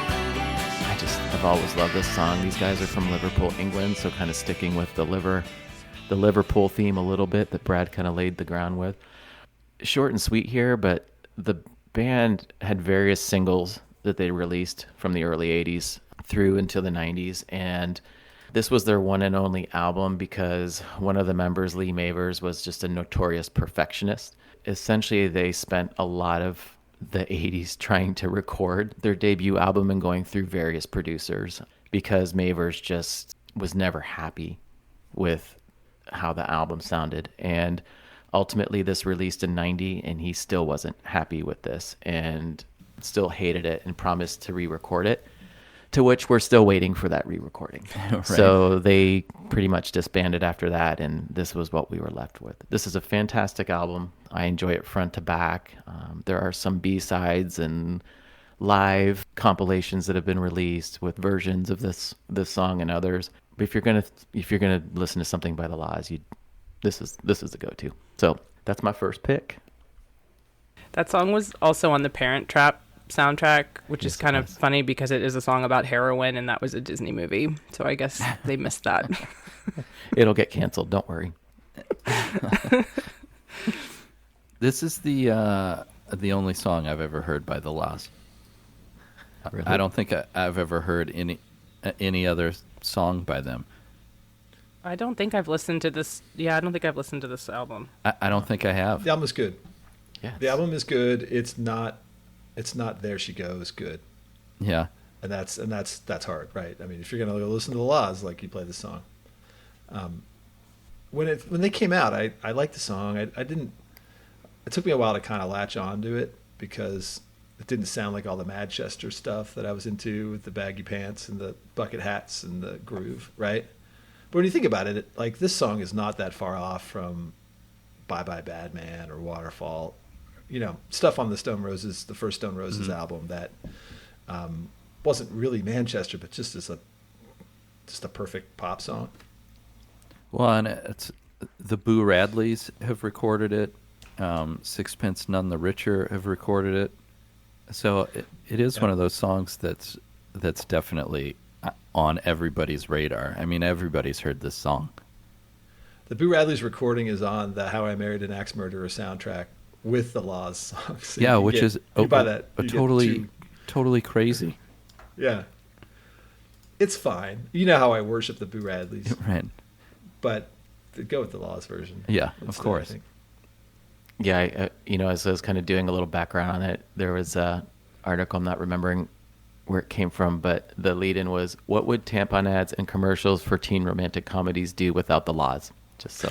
I've always loved this song. These guys are from Liverpool, England, so kind of sticking with the Liverpool theme a little bit that Brad kind of laid the ground with. Short and sweet here, but the band had various singles that they released from the early 80s through into the 90s, and this was their one and only album because one of the members, Lee Mavers, was just a notorious perfectionist. Essentially, they spent a lot of the 80s trying to record their debut album and going through various producers because Mavers just was never happy with how the album sounded. And ultimately this released in 90 and he still wasn't happy with this and still hated it and promised to re-record it, to which we're still waiting for that re-recording. Right. So they pretty much disbanded after that, and this was what we were left with. This is a fantastic album. I enjoy it front to back. There are some B-sides and live compilations that have been released with versions of this song and others. But if you're gonna listen to something by the Laws, this is the go-to. So that's my first pick. That song was also on the Parent Trap soundtrack, which is kind of funny because it is a song about heroin, and that was a Disney movie. So I guess they missed that. It'll get canceled. Don't worry. This is the only song I've ever heard by the Laws. Really? I don't think I've ever heard any other song by them. I don't think I've listened to this. Yeah, I don't think I've listened to this album. I don't think I have. The album is good. Yeah. The album is good. It's not "There She Goes" good. Yeah. And that's hard, right? I mean, if you're gonna go listen to the Laws, like, you play the song. When they came out, I liked the song. I didn't. It took me a while to kind of latch on to it because it didn't sound like all the Manchester stuff that I was into with the baggy pants and the bucket hats and the groove, right? But when you think about it, like, this song is not that far off from "Bye Bye Bad Man" or "Waterfall," stuff on the first Stone Roses album that wasn't really Manchester, but just a perfect pop song. Well, and it's the Boo Radleys have recorded it. Sixpence None the Richer have recorded it. So it is one of those songs that's definitely on everybody's radar. I mean, everybody's heard this song. The Boo Radleys recording is on the "How I Married an Axe Murderer" soundtrack with the Laws songs. So yeah, you which get- is you buy that, you get totally crazy. yeah. It's fine. You know how I worship the Boo Radleys, Right. but go with the Laws version. Yeah, of instead, course. I think. Yeah, as I was kind of doing a little background on it, there was a article, I'm not remembering where it came from, but the lead-in was, "What would tampon ads and commercials for teen romantic comedies do without the Laws?" Just so.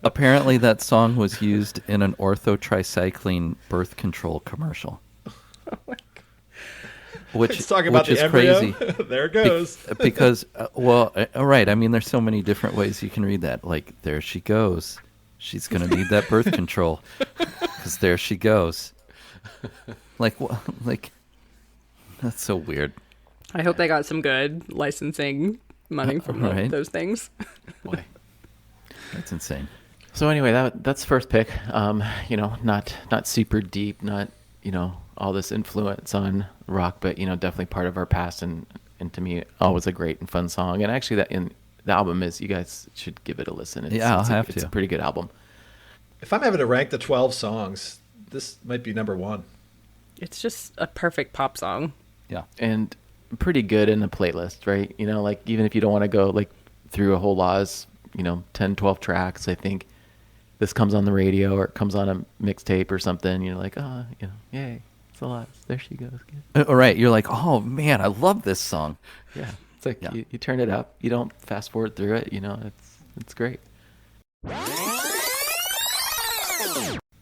Apparently that song was used in an orthotricycline birth control commercial. Which, Let's talk about which the is embryo. crazy. There it goes. Because, all right. I mean, there's so many different ways you can read that. Like, there she goes. She's going to need that birth control. Because there she goes. Like, that's so weird. I hope they got some good licensing money from Right. those things. Boy. That's insane. So anyway, that's first pick. Not super deep, not all this influence on rock, but definitely part of our past, and to me always a great and fun song. And actually, the album is, you guys should give it a listen. I'll have to. It's a pretty good album. If I'm having to rank the 12 songs, this might be number one. It's just a perfect pop song. Yeah. And pretty good in the playlist, right? Like even if you don't want to go like through a whole law's 10, 12 tracks, I think this comes on the radio or it comes on a mixtape or something, you're like, yay, it's a lot. There she goes. All right. You're like, oh man, I love this song. Yeah, it's like Yeah. you turn it up, you don't fast forward through it, it's great.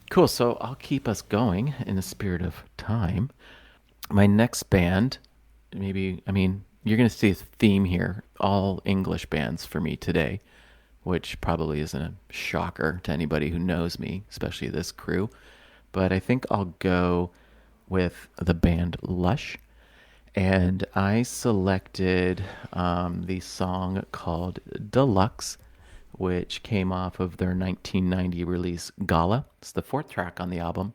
Cool, so I'll keep us going in the spirit of time. My next band, you're going to see a theme here, all English bands for me today, which probably isn't a shocker to anybody who knows me, especially this crew. But I think I'll go with the band Lush. And I selected the song called Deluxe, which came off of their 1990 release Gala. It's the fourth track on the album.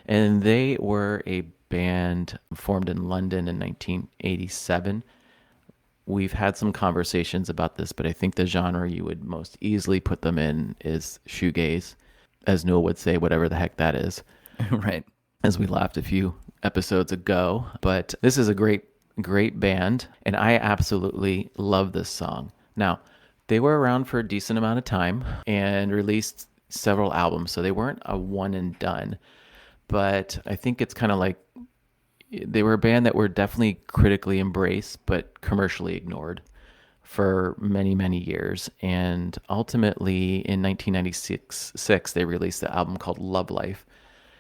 And they were a band formed in London in 1987. We've had some conversations about this, but I think the genre you would most easily put them in is shoegaze, as Newell would say, whatever the heck that is. Right. As we laughed a few episodes ago. But this is a great, great band, and I absolutely love this song. Now, they were around for a decent amount of time and released several albums, so they weren't a one and done. But I think it's kind of like they were a band that were definitely critically embraced, but commercially ignored for many, many years. And ultimately, in 1996, they released the album called Love Life.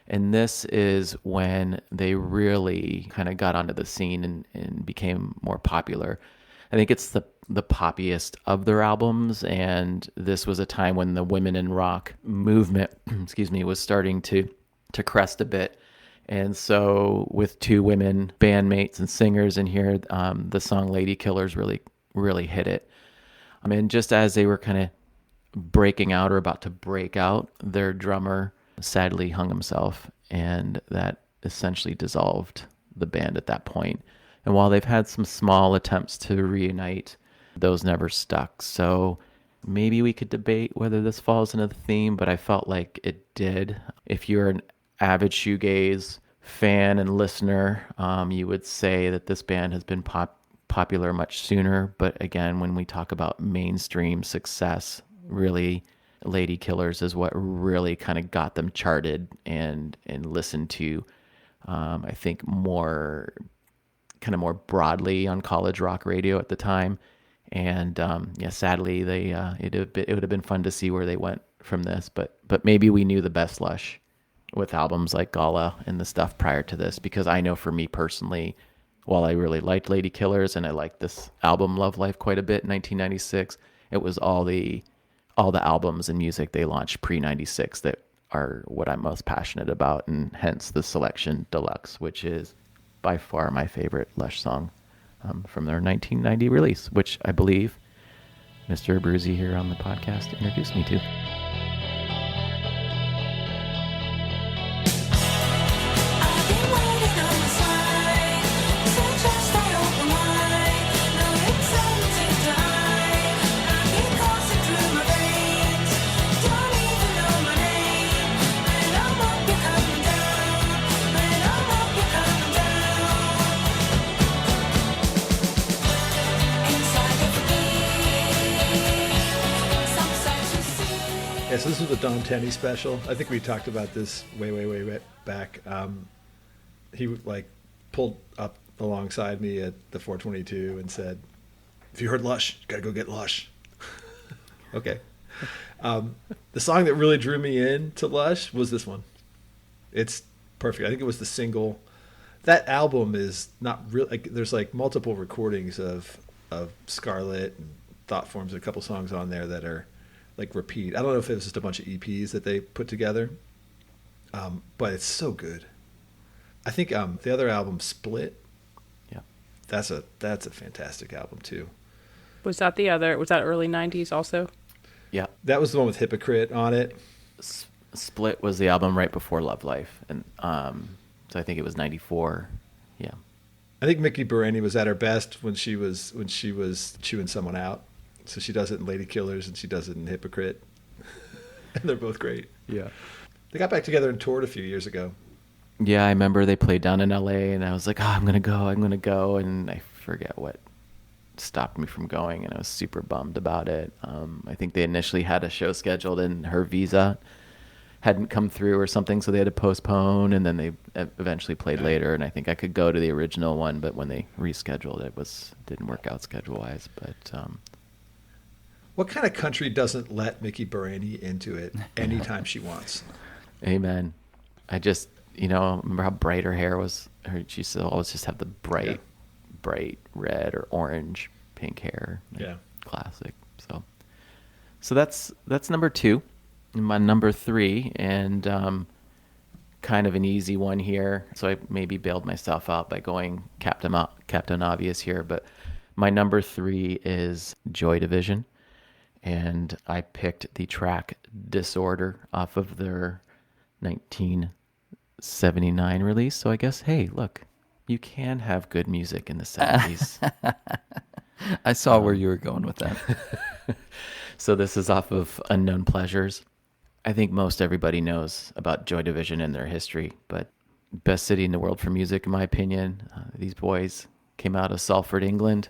And this is when they really kind of got onto the scene and became more popular. I think it's the poppiest of their albums, and this was a time when the women in rock movement, was starting to crest a bit. And so with two women bandmates and singers in here, the song Lady Killers really, really hit it. I mean, just as they were kind of breaking out or about to break out, their drummer sadly hung himself, and that essentially dissolved the band at that point. And while they've had some small attempts to reunite, those never stuck. So maybe we could debate whether this falls into the theme, but I felt like it did. If you're an avid shoegaze fan and listener, you would say that this band has been popular much sooner. But again, when we talk about mainstream success, really, Lady Killers is what really kind of got them charted and listened to, I think, more broadly on college rock radio at the time. And sadly, it would have been fun to see where they went from this, but maybe we knew the best Lush with albums like Gala and the stuff prior to this, because I know for me personally, while I really liked Lady Killers and I liked this album Love Life quite a bit in 1996, it was all the albums and music they launched pre-96 that are what I'm most passionate about, and hence the selection Deluxe, which is by far my favorite Lush song from their 1990 release, which I believe Mr. Abruzzi here on the podcast introduced me to. I've been waiting on the side, so just stay open wide. No excitement to die. I keep coursing through my veins. Don't even know my name. And I hope you're coming down. And I hope you're coming down. Inside of me, some sights you see. Yeah, so this was the Don Tenney special. I think we talked about this way back. He pulled up alongside me at the 422 and said, "If you heard Lush, you gotta go get Lush." Okay. The song that really drew me in to Lush was this one. It's perfect. I think it was the single. That album is not really there's multiple recordings of Scarlet and Thought Forms, a couple songs on there that are repeat. I don't know if it was just a bunch of EPs that they put together, but it's so good. I think the other album, Split, Yeah. that's a fantastic album too. Was that early 90s also? Yeah. That was the one with Hypocrite on it. Split was the album right before Love Life, and so I think it was '94. Yeah. I think Mickey Bereni was at her best when she was chewing someone out. So she does it in Lady Killers and she does it in Hypocrite. And they're both great. Yeah. They got back together and toured a few years ago. Yeah, I remember they played down in LA, and I was like, I'm gonna go, and I forget what stopped me from going, and I was super bummed about it. I think they initially had a show scheduled, and her visa hadn't come through or something, so they had to postpone, and then they eventually played later, and I think I could go to the original one, but when they rescheduled it, didn't work out schedule-wise. But What kind of country doesn't let Mickey Bereni into it anytime she wants? amen. I just, remember how bright her hair was. She used to always just have the bright red or orange, pink hair. Yeah. Classic. So that's number 2. My number 3, and kind of an easy one here. So I maybe bailed myself out by going Captain Obvious here, but my number 3 is Joy Division, and I picked the track Disorder off of their 1979 release. So I guess, hey, look, you can have good music in the 70s. I saw where you were going with that. So this is off of Unknown Pleasures. I think most everybody knows about Joy Division and their history, but best city in the world for music, in my opinion. These boys came out of Salford, England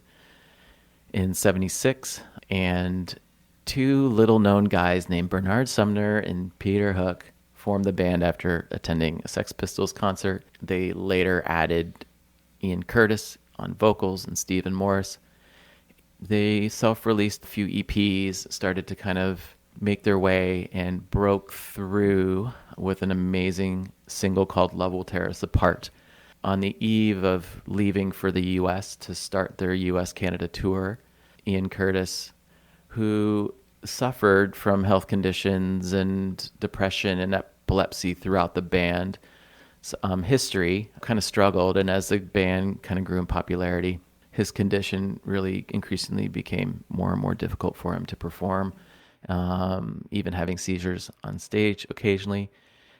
in '76, and 2 little-known guys named Bernard Sumner and Peter Hook formed the band after attending a Sex Pistols concert. They later added Ian Curtis on vocals and Stephen Morris. They self-released a few EPs, started to kind of make their way, and broke through with an amazing single called Love Will Tear Us Apart. On the eve of leaving for the U.S. to start their U.S.-Canada tour, Ian Curtis, who suffered from health conditions and depression and epilepsy throughout the band's history, kind of struggled, and as the band kind of grew in popularity, his condition really increasingly became more and more difficult for him to perform. Even having seizures on stage occasionally.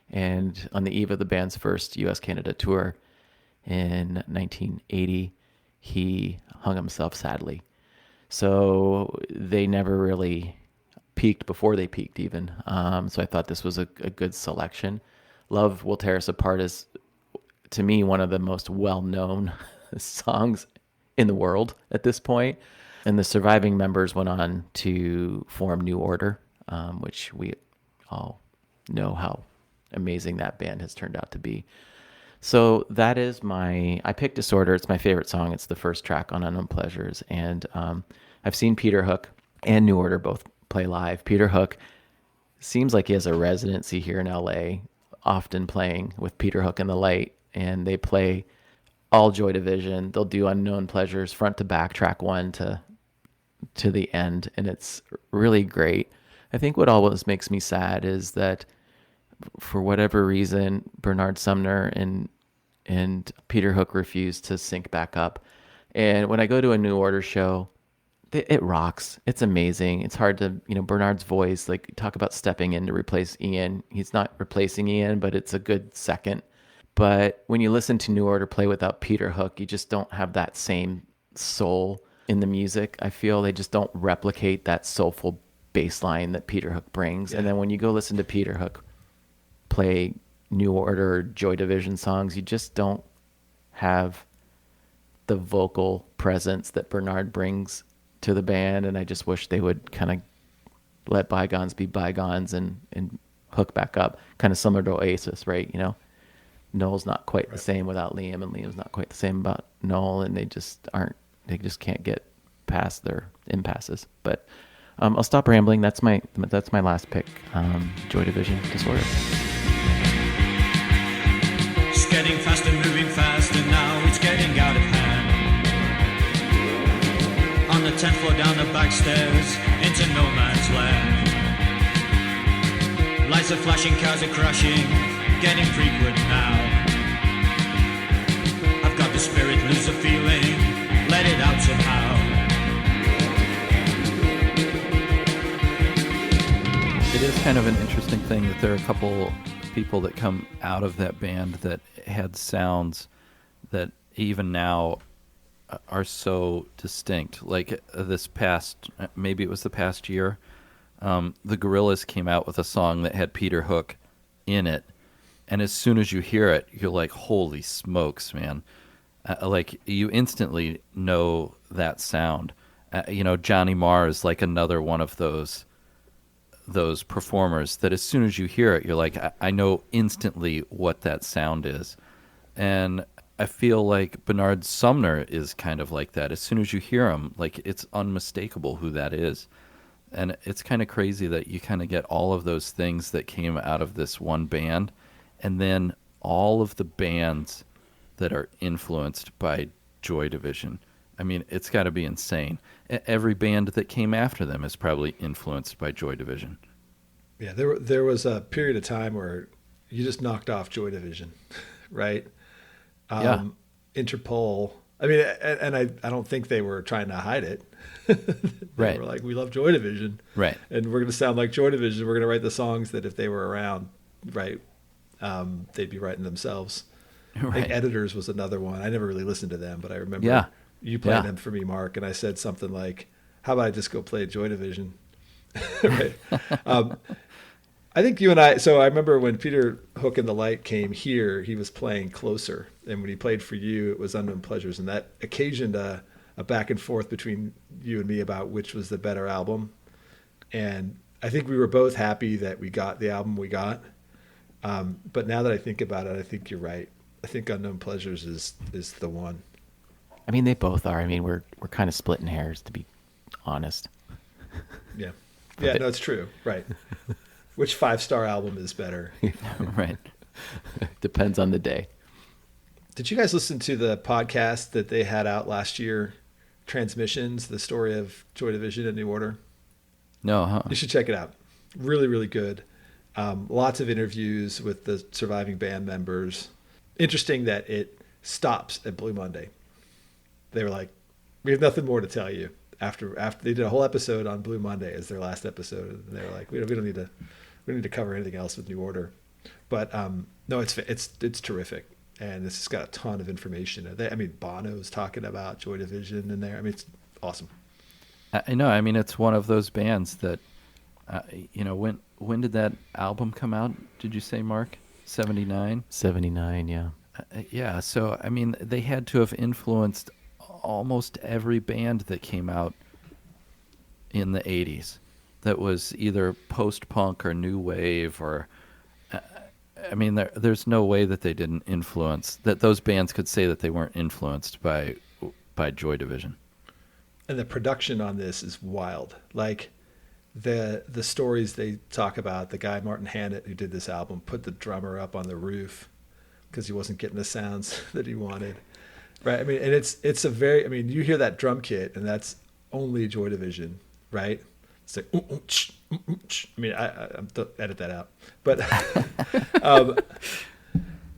And on the eve of the band's first U.S.-Canada tour in 1980, he hung himself sadly. So they never really peaked before they peaked even. So I thought this was a good selection. Love Will Tear Us Apart is, to me, one of the most well-known songs in the world at this point. And the surviving members went on to form New Order, which we all know how amazing that band has turned out to be. So that is I picked Disorder. It's my favorite song. It's the first track on Unknown Pleasures. And I've seen Peter Hook and New Order both play live. Peter Hook seems like he has a residency here in LA, often playing with Peter Hook and the Light. And they play all Joy Division. They'll do Unknown Pleasures front to back, track 1 to the end, and it's really great. I think what always makes me sad is that for whatever reason, Bernard Sumner and Peter Hook refused to sync back up. And when I go to a New Order show, it rocks. It's amazing. It's hard to, Bernard's voice, like, talk about stepping in to replace Ian. He's not replacing Ian, but it's a good second. But when you listen to New Order play without Peter Hook, you just don't have that same soul in the music. I feel they just don't replicate that soulful bass line that Peter Hook brings. Yeah. And then when you go listen to Peter Hook play New Order or Joy Division songs, you just don't have the vocal presence that Bernard brings to the band. And I just wish they would kind of let bygones be bygones and hook back up, kind of similar to Oasis, right? Noel's not quite the same without Liam, and Liam's not quite the same about Noel, and they just can't get past their impasses. But I'll stop rambling. That's my last pick. Joy Division, Disorder. It's getting faster, moving faster now. It's getting out of hand. On the 10th floor, down the back stairs, into no man's land. Lights are flashing, cars are crashing, getting frequent now. I've got the spirit, lose the feeling, let it out somehow. kind of an interesting thing that there are a couple people that come out of that band that had sounds that even now are so distinct. Like this past, maybe it was the past year, the Gorillaz came out with a song that had Peter Hook in it, and as soon as you hear it, you're like, holy smokes, man. Like, you instantly know that sound. Johnny Marr is like another one of those performers that as soon as you hear it, you're like, I know instantly what that sound is. And I feel like Bernard Sumner is kind of like that. As soon as you hear him, like, it's unmistakable who that is. And it's kind of crazy that you kind of get all of those things that came out of this one band, and then all of the bands that are influenced by Joy Division. I mean, it's got to be insane. Every band that came after them is probably influenced by Joy Division. Yeah, there was a period of time where you just knocked off Joy Division, right? Yeah. Interpol. I mean, and I don't think they were trying to hide it. They Right. were like, we love Joy Division. Right. And we're going to sound like Joy Division. We're going to write the songs that if they were around, right, they'd be writing themselves. I think Right. Editors was another one. I never really listened to them, but I remember Yeah. you played Yeah. them for me, Mark, and I said something like, how about I just go play Joy Division? Right. I think you and so I remember when Peter Hook and the Light came here, he was playing Closer. And when he played for you, it was Unknown Pleasures. And that occasioned a back and forth between you and me about which was the better album. And I think we were both happy that we got the album we got. But now that I think about it, I think you're right. I think Unknown Pleasures is the one. I mean, they both are. I mean, we're kind of splitting hairs, to be honest. Yeah. Yeah, no, it's true. Right. Which 5-star album is better? Right. Depends on the day. Did you guys listen to the podcast that they had out last year, Transmissions, the story of Joy Division and New Order? No, huh? You should check it out. Really, really good. Lots of interviews with the surviving band members. Interesting that it stops at Blue Monday. They were like, we have nothing more to tell you. After they did a whole episode on Blue Monday as their last episode, and they were like, we don't need to cover anything else with New Order. But no, it's terrific, and it's got a ton of information. I mean, Bono's talking about Joy Division in there. I mean, it's awesome. I know. I mean, it's one of those bands that, when did that album come out? Did you say, Mark? 79? 79, yeah. Yeah. So, I mean, they had to have influenced almost every band that came out in the 80s that was either post-punk or new wave or I mean there's no way that they didn't influence, that those bands could say that they weren't influenced by Joy Division. And the production on this is wild. Like the stories they talk about, the guy Martin Hannett who did this album put the drummer up on the roof because he wasn't getting the sounds that he wanted. Right. I mean, and it's a very, I mean, you hear that drum kit and that's only Joy Division, right? It's like, I mean, I'm edit that out, but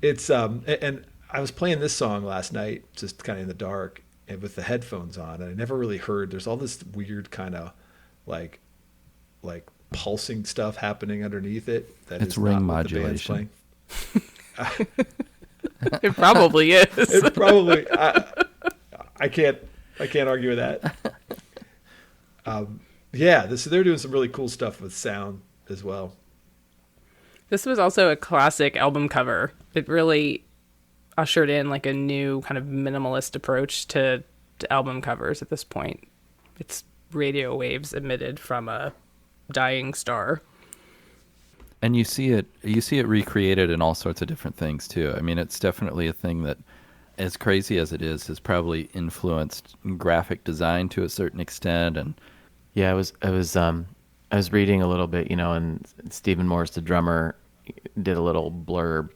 it's, and I was playing this song last night, just kind of in the dark and with the headphones on, and I never really heard, there's all this weird kind of like pulsing stuff happening underneath it. That It's is ring not what the band's modulation. playing. It probably is. It probably. I can't argue with that. Yeah, they're doing some really cool stuff with sound as well. This was also a classic album cover. It really ushered in like a new kind of minimalist approach to album covers at this point. It's radio waves emitted from a dying star. And you see it recreated in all sorts of different things too. I mean, it's definitely a thing that, as crazy as it is, has probably influenced graphic design to a certain extent. And Yeah, I was reading a little bit, and Stephen Morris, the drummer, did a little blurb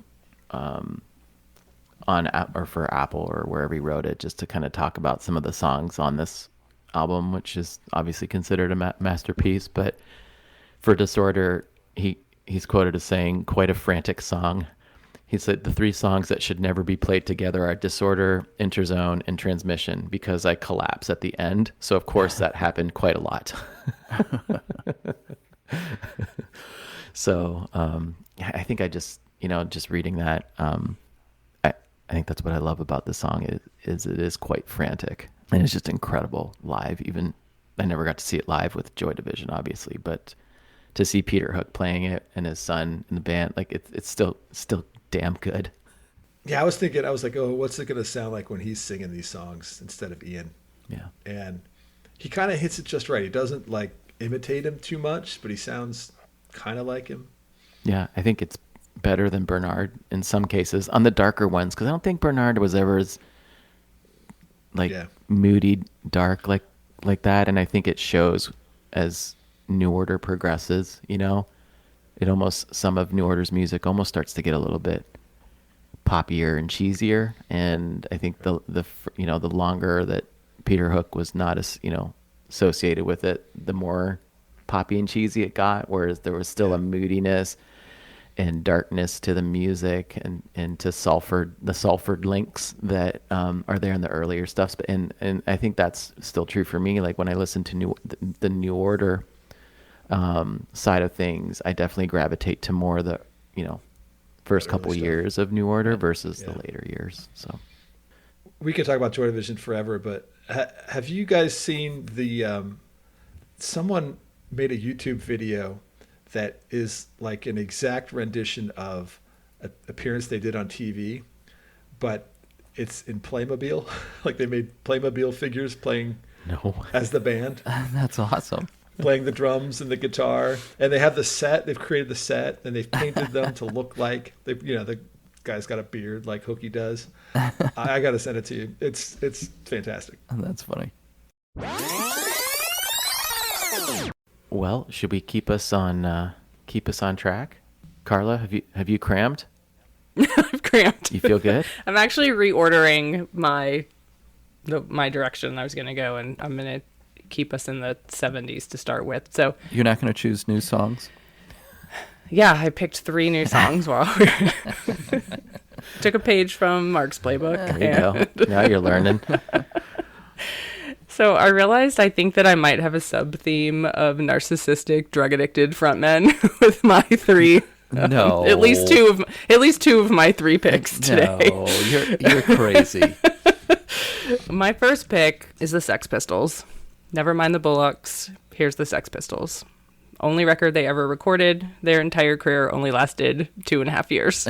for Apple or wherever he wrote it, just to kind of talk about some of the songs on this album, which is obviously considered a masterpiece. But for Disorder, he's quoted as saying, "Quite a frantic song." He said the 3 songs that should never be played together are Disorder, Interzone, and Transmission, because I collapse at the end. So, of course, that happened quite a lot. So I think I just, just reading that, I think that's what I love about the song is it is quite frantic and it's just incredible live. Even I never got to see it live with Joy Division, obviously, but to see Peter Hook playing it and his son in the band, like it's still damn good. Yeah, I was thinking, I was like, oh, what's it going to sound like when he's singing these songs instead of Ian? Yeah. And he kind of hits it just right. He doesn't like imitate him too much, but he sounds kind of like him. Yeah, I think it's better than Bernard in some cases on the darker ones, because I don't think Bernard was ever as moody, dark like that, and I think it shows as New Order progresses. It almost, some of New Order's music almost starts to get a little bit poppier and cheesier, and I think the longer that Peter Hook was not as associated with it, the more poppy and cheesy it got, whereas there was still a moodiness and darkness to the music and to the Salford links that are there in the earlier stuff. And I think that's still true for me. Like when I listen to the New Order side of things, I definitely gravitate to more of the first couple years of New Order versus the later years. So we could talk about Joy Division forever, but have you guys seen the someone made a YouTube video that is like an exact rendition of an appearance they did on TV, but it's in Playmobil. Like they made Playmobil figures playing as the band. That's awesome. Playing the drums and the guitar, and they have the set. They've created the set, and they've painted them to look like the guy's got a beard like Hooky does. I got to send it to you. It's fantastic. That's funny. Well, should we keep us on track? Carla, have you crammed? I've cramped. You feel good? I'm actually reordering my direction I was going to go, and I'm going to keep us in the 70s to start with. So You're not going to choose new songs? yeah, I picked 3 new songs while we took a page from Mark's playbook. There you go. Now you're learning. So I realized I think that I might have a sub theme of narcissistic, drug addicted frontmen with my 3. No, at least two of my 3 picks today. No, you're crazy. My first pick is the Sex Pistols. Never mind the Bullocks. Here's the Sex Pistols. Only record they ever recorded. Their entire career only lasted 2.5 years.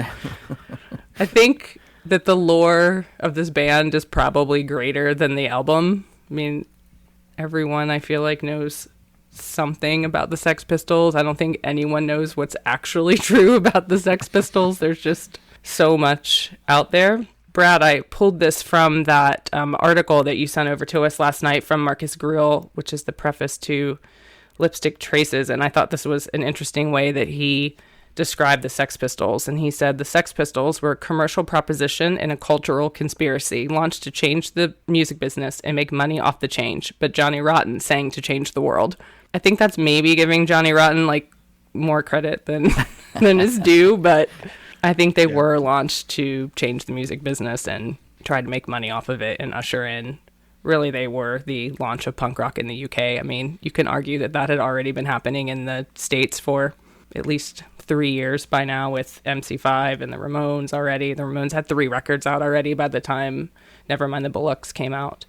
I think that the lore of this band is probably greater than the album. I mean, everyone I feel like knows something about the Sex Pistols. I don't think anyone knows what's actually true about the Sex Pistols. There's just so much out there. Brad, I pulled this from that article that you sent over to us last night from Marcus Gruel, which is the preface to Lipstick Traces. And I thought this was an interesting way that he described the Sex Pistols. And he said the Sex Pistols were a commercial proposition and a cultural conspiracy launched to change the music business and make money off the change. But Johnny Rotten sang to change the world. I think that's maybe giving Johnny Rotten like more credit than is due, but I think they were launched to change the music business and try to make money off of it and usher in. Really, they were the launch of punk rock in the UK. I mean, you can argue that had already been happening in the States for at least 3 years by now with MC5 and the Ramones already. The Ramones had 3 records out already by the time Nevermind the Bullocks came out.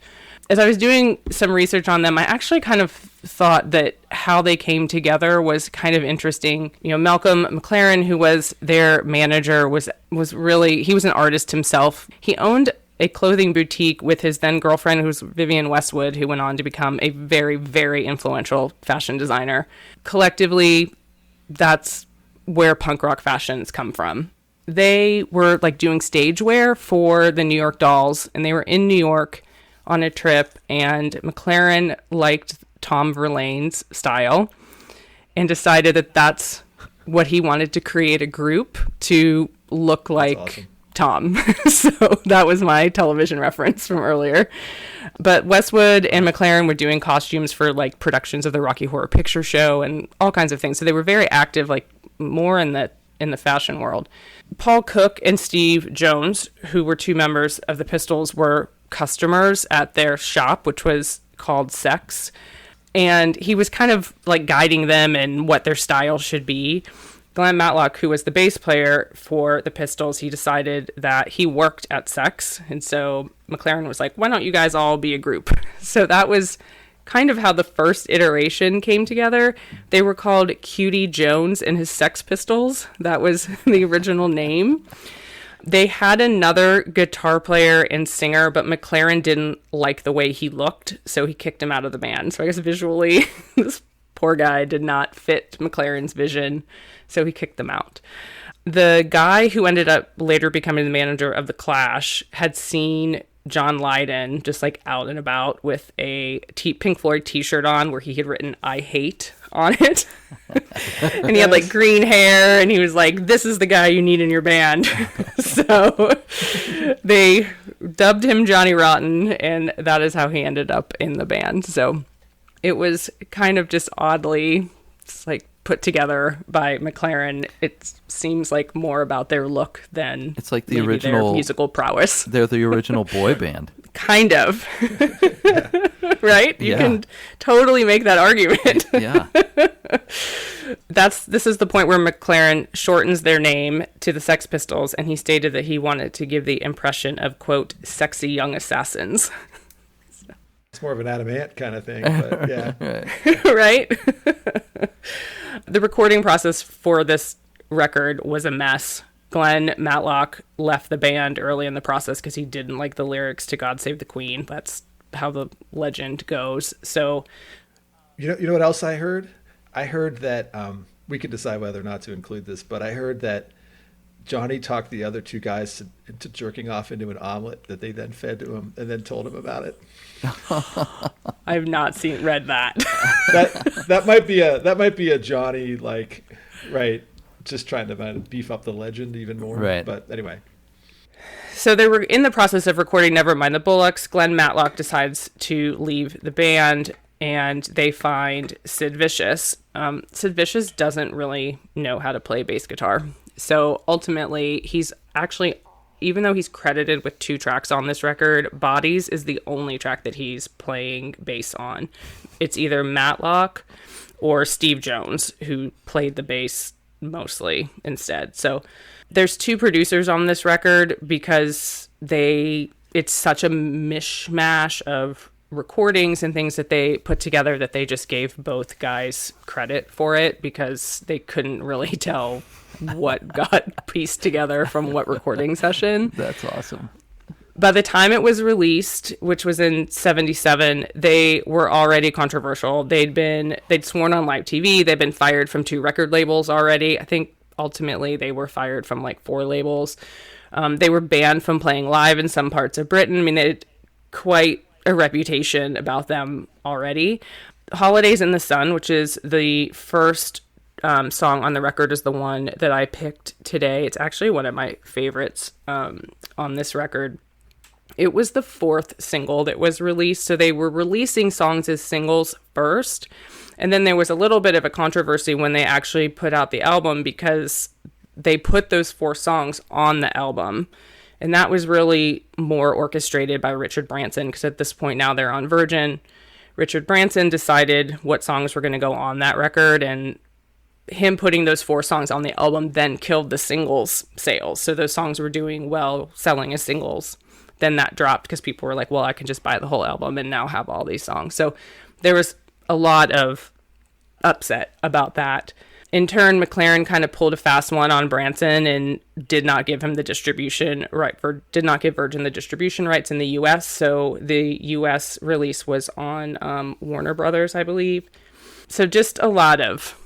As I was doing some research on them, I actually kind of thought that how they came together was kind of interesting. You know, Malcolm McLaren, who was their manager, was really, he was an artist himself. He owned a clothing boutique with his then girlfriend, who was Vivienne Westwood, who went on to become a very, very influential fashion designer. Collectively, that's where punk rock fashions come from. They were like doing stage wear for the New York Dolls, and they were in New York on a trip, and McLaren liked Tom Verlaine's style and decided that that's what he wanted to create a group to look like. Awesome. Tom. So that was my television reference from earlier. But Westwood and McLaren were doing costumes for like productions of the Rocky Horror Picture Show and all kinds of things. So they were very active, like more in the fashion world. Paul Cook and Steve Jones, who were 2 members of the Pistols, were customers at their shop, which was called Sex. And he was kind of like guiding them in what their style should be. Glenn Matlock, who was the bass player for the Pistols, he decided that he worked at Sex. And so McLaren was like, why don't you guys all be a group? So that was kind of how the first iteration came together. They were called Cutie Jones and his Sex Pistols. That was the original name. They had another guitar player and singer, but McLaren didn't like the way he looked, so he kicked him out of the band. So I guess visually, this poor guy did not fit McLaren's vision, so he kicked them out. The guy who ended up later becoming the manager of The Clash had seen John Lydon just like out and about with a Pink Floyd t-shirt on where he had written "I hate" on it. And he had like green hair, and he was like, this is the guy you need in your band. So they dubbed him Johnny Rotten, and that is how he ended up in the band. So it was kind of just oddly just like put together by McLaren. It seems like more about their look than It's like the maybe original their musical prowess. They're the original boy band. Kind of. Right? You Yeah. can totally make that argument. Yeah. This is the point where McLaren shortens their name to the Sex Pistols, and he stated that he wanted to give the impression of, quote, sexy young assassins. It's more of an Adam Ant kind of thing, but yeah. Right? The recording process for this record was a mess. Glenn Matlock left the band early in the process because he didn't like the lyrics to God Save the Queen. That's how the legend goes. So, You know what else I heard? I heard that we can decide whether or not to include this, but I heard that Johnny talked the other two guys into jerking off into an omelet that they then fed to him and then told him about it. I have not read that. That might be a Johnny, like, right, just trying to kind of beef up the legend even more. Right. But anyway. So they were in the process of recording Nevermind the Bullocks. Glenn Matlock decides to leave the band, and they find Sid Vicious. Sid Vicious doesn't really know how to play bass guitar. So ultimately, he's actually, even though he's credited with 2 tracks on this record, Bodies is the only track that he's playing bass on. It's either Matlock or Steve Jones, who played the bass mostly instead. So there's 2 producers on this record because it's such a mishmash of recordings and things that they put together that they just gave both guys credit for it because they couldn't really tell what got pieced together from what recording session. That's awesome. By the time it was released, which was in 1977, they were already controversial. They'd sworn on live TV. They'd been fired from 2 record labels already. I think ultimately they were fired from like 4 labels. They were banned from playing live in some parts of Britain. I mean, they had quite a reputation about them already. Holidays in the Sun, which is the first song on the record, is the one that I picked today. It's actually one of my favorites on this record. It was the 4th single that was released. So they were releasing songs as singles first. And then there was a little bit of a controversy when they actually put out the album because they put those 4 songs on the album. And that was really more orchestrated by Richard Branson because at this point now they're on Virgin. Richard Branson decided what songs were going to go on that record, and him putting those 4 songs on the album then killed the singles sales. So those songs were doing well selling as singles. Then that dropped because people were like, well, I can just buy the whole album and now have all these songs. So there was a lot of upset about that. In turn, McLaren kind of pulled a fast one on Branson and did not give him the distribution right did not give Virgin the distribution rights in the U.S. So the U.S. release was on Warner Brothers, I believe. So just a lot of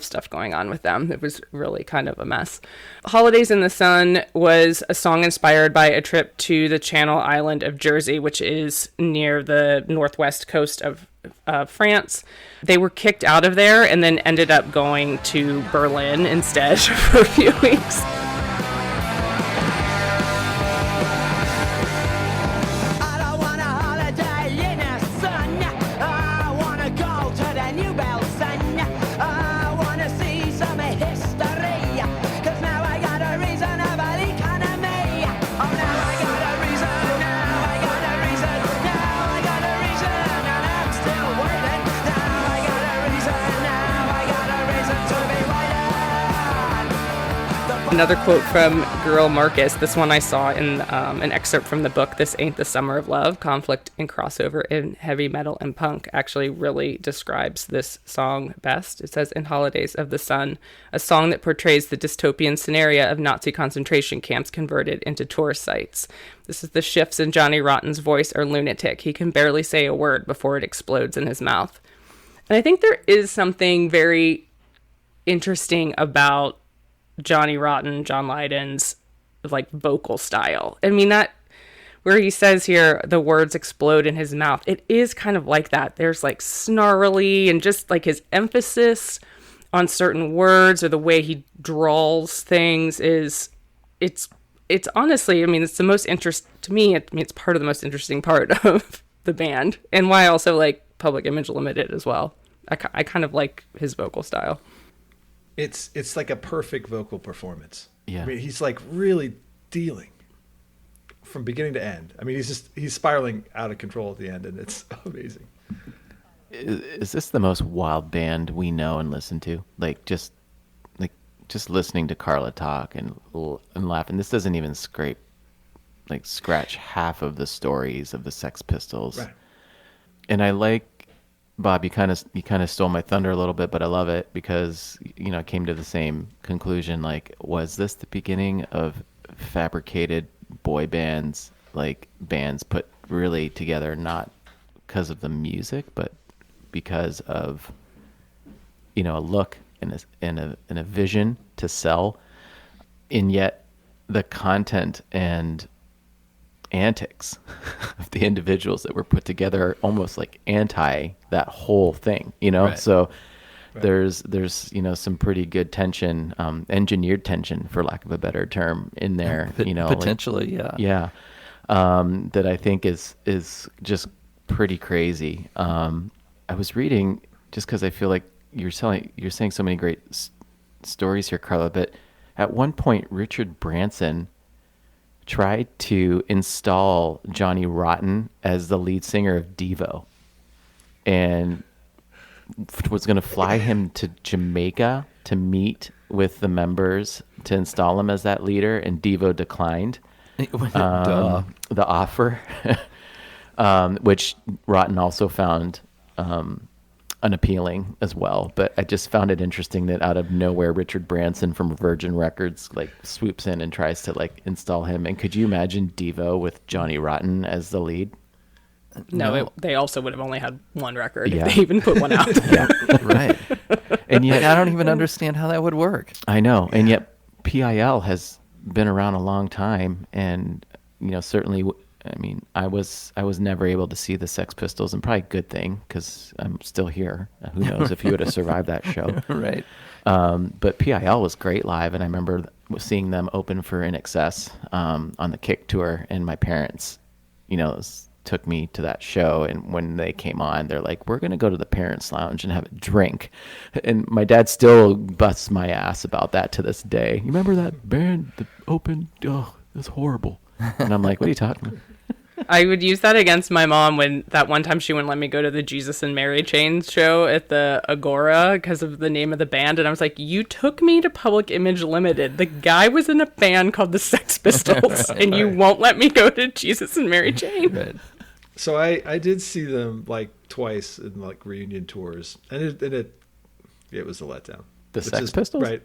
stuff going on with them. It was really kind of a mess. Holidays in the Sun was a song inspired by a trip to the Channel Island of Jersey, which is near the northwest coast of France. They were kicked out of there and then ended up going to Berlin instead for a few weeks. I don't want a holiday in the sun. I want to go to the New Bell Sun. I want to see some history. 'Cause now I got a reasonable economy. Oh, now I got a reason. Now I got a reason. Now I got a reason. And I'm still waiting. Now I got a reason. Now I got a reason to be waiting. Another quote from Girl Marcus. This one I saw in an excerpt from the book This Ain't the Summer of Love, Conflict and Crossover in Heavy Metal and Punk, actually really describes this song best. It says, "In Holidays of the Sun, a song that portrays the dystopian scenario of Nazi concentration camps converted into tourist sites. This is the shifts in Johnny Rotten's voice are lunatic. He can barely say a word before it explodes in his mouth." And I think there is something very interesting about Johnny Rotten, John Lydon's like vocal style. I mean, that where he says here the words explode in his mouth, it is kind of like that. There's like snarly, and just like his emphasis on certain words or the way he drawls things is it's honestly, I mean, it's the most to me, it's part of the most interesting part of the band, and why I also like Public Image Limited as well. I kind of like his vocal style. It's like a perfect vocal performance. Yeah. I mean, he's like really dealing from beginning to end. I mean, he's spiraling out of control at the end, and it's amazing. Is this the most wild band we know and listen to? Like just listening to Carla talk and laugh, and this doesn't even scratch half of the stories of the Sex Pistols. Right. And I like, Bob, you kind of stole my thunder a little bit, but I love it because, you know, I came to the same conclusion. Like, was this the beginning of fabricated boy bands, like bands put really together not because of the music, but because of, you know, a look and a vision to sell, and yet the content and antics of the individuals that were put together are almost like anti that whole thing, you know? Right. So there's, you know, some pretty good tension, engineered tension, for lack of a better term, in there, you know, potentially, like, yeah. That I think is just pretty crazy. I was reading, just because I feel like you're saying so many great stories here, Carla, but at one point Richard Branson tried to install Johnny Rotten as the lead singer of Devo, and was going to fly him to Jamaica to meet with the members to install him as that leader, and Devo declined the offer, which Rotten also found unappealing as well. But I just found it interesting that out of nowhere, Richard Branson from Virgin Records like swoops in and tries to like install him. And could you imagine Devo with Johnny Rotten as the lead? No. They also would have only had one record Yeah. if they even put one out. Yeah, right. and yet I don't even understand how that would work. I know, and yet PIL has been around a long time, and you know, certainly, I mean, I was never able to see the Sex Pistols, and probably a good thing because I'm still here. Who knows if you would have survived that show? Right. But PIL was great live, and I remember seeing them open for In Excess on the Kick tour, and my parents, you know, took me to that show, and when they came on, they're like, "We're gonna go to the parents' lounge and have a drink," and my dad still busts my ass about that to this day. You remember that band that opened? Oh, it's horrible. And I'm like, "What are you talking about?" I would use that against my mom when that one time she wouldn't let me go to the Jesus and Mary Chain show at the Agora because of the name of the band. And I was like, you took me to Public Image Limited. The guy was in a band called the Sex Pistols, and you won't let me go to Jesus and Mary Chain. Right. So I did see them like twice in like reunion tours, and it was a letdown. The Which Sex is- Pistols? right?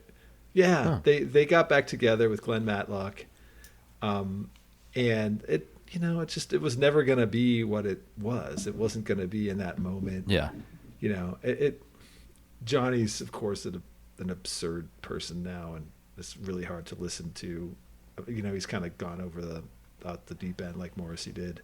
Yeah, Huh. they got back together with Glenn Matlock, and it, you know, it was never gonna be what it was. It wasn't gonna be in that moment. Yeah. You know, Johnny's of course an absurd person now, and it's really hard to listen to. You know, he's kind of gone over out the deep end like Morrissey did.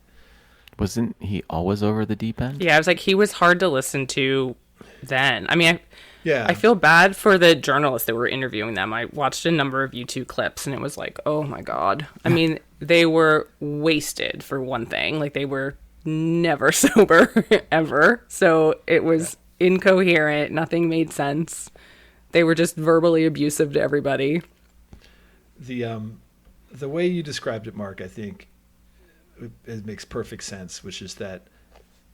Wasn't he always over the deep end? Yeah, I was like, he was hard to listen to then. I mean, Yeah, I feel bad for the journalists that were interviewing them. I watched a number of YouTube clips, and it was like, oh my God. I mean, they were wasted, for one thing. Like, they were never sober, ever. So it was incoherent. Nothing made sense. They were just verbally abusive to everybody. The way you described it, Mark, I think it makes perfect sense, which is that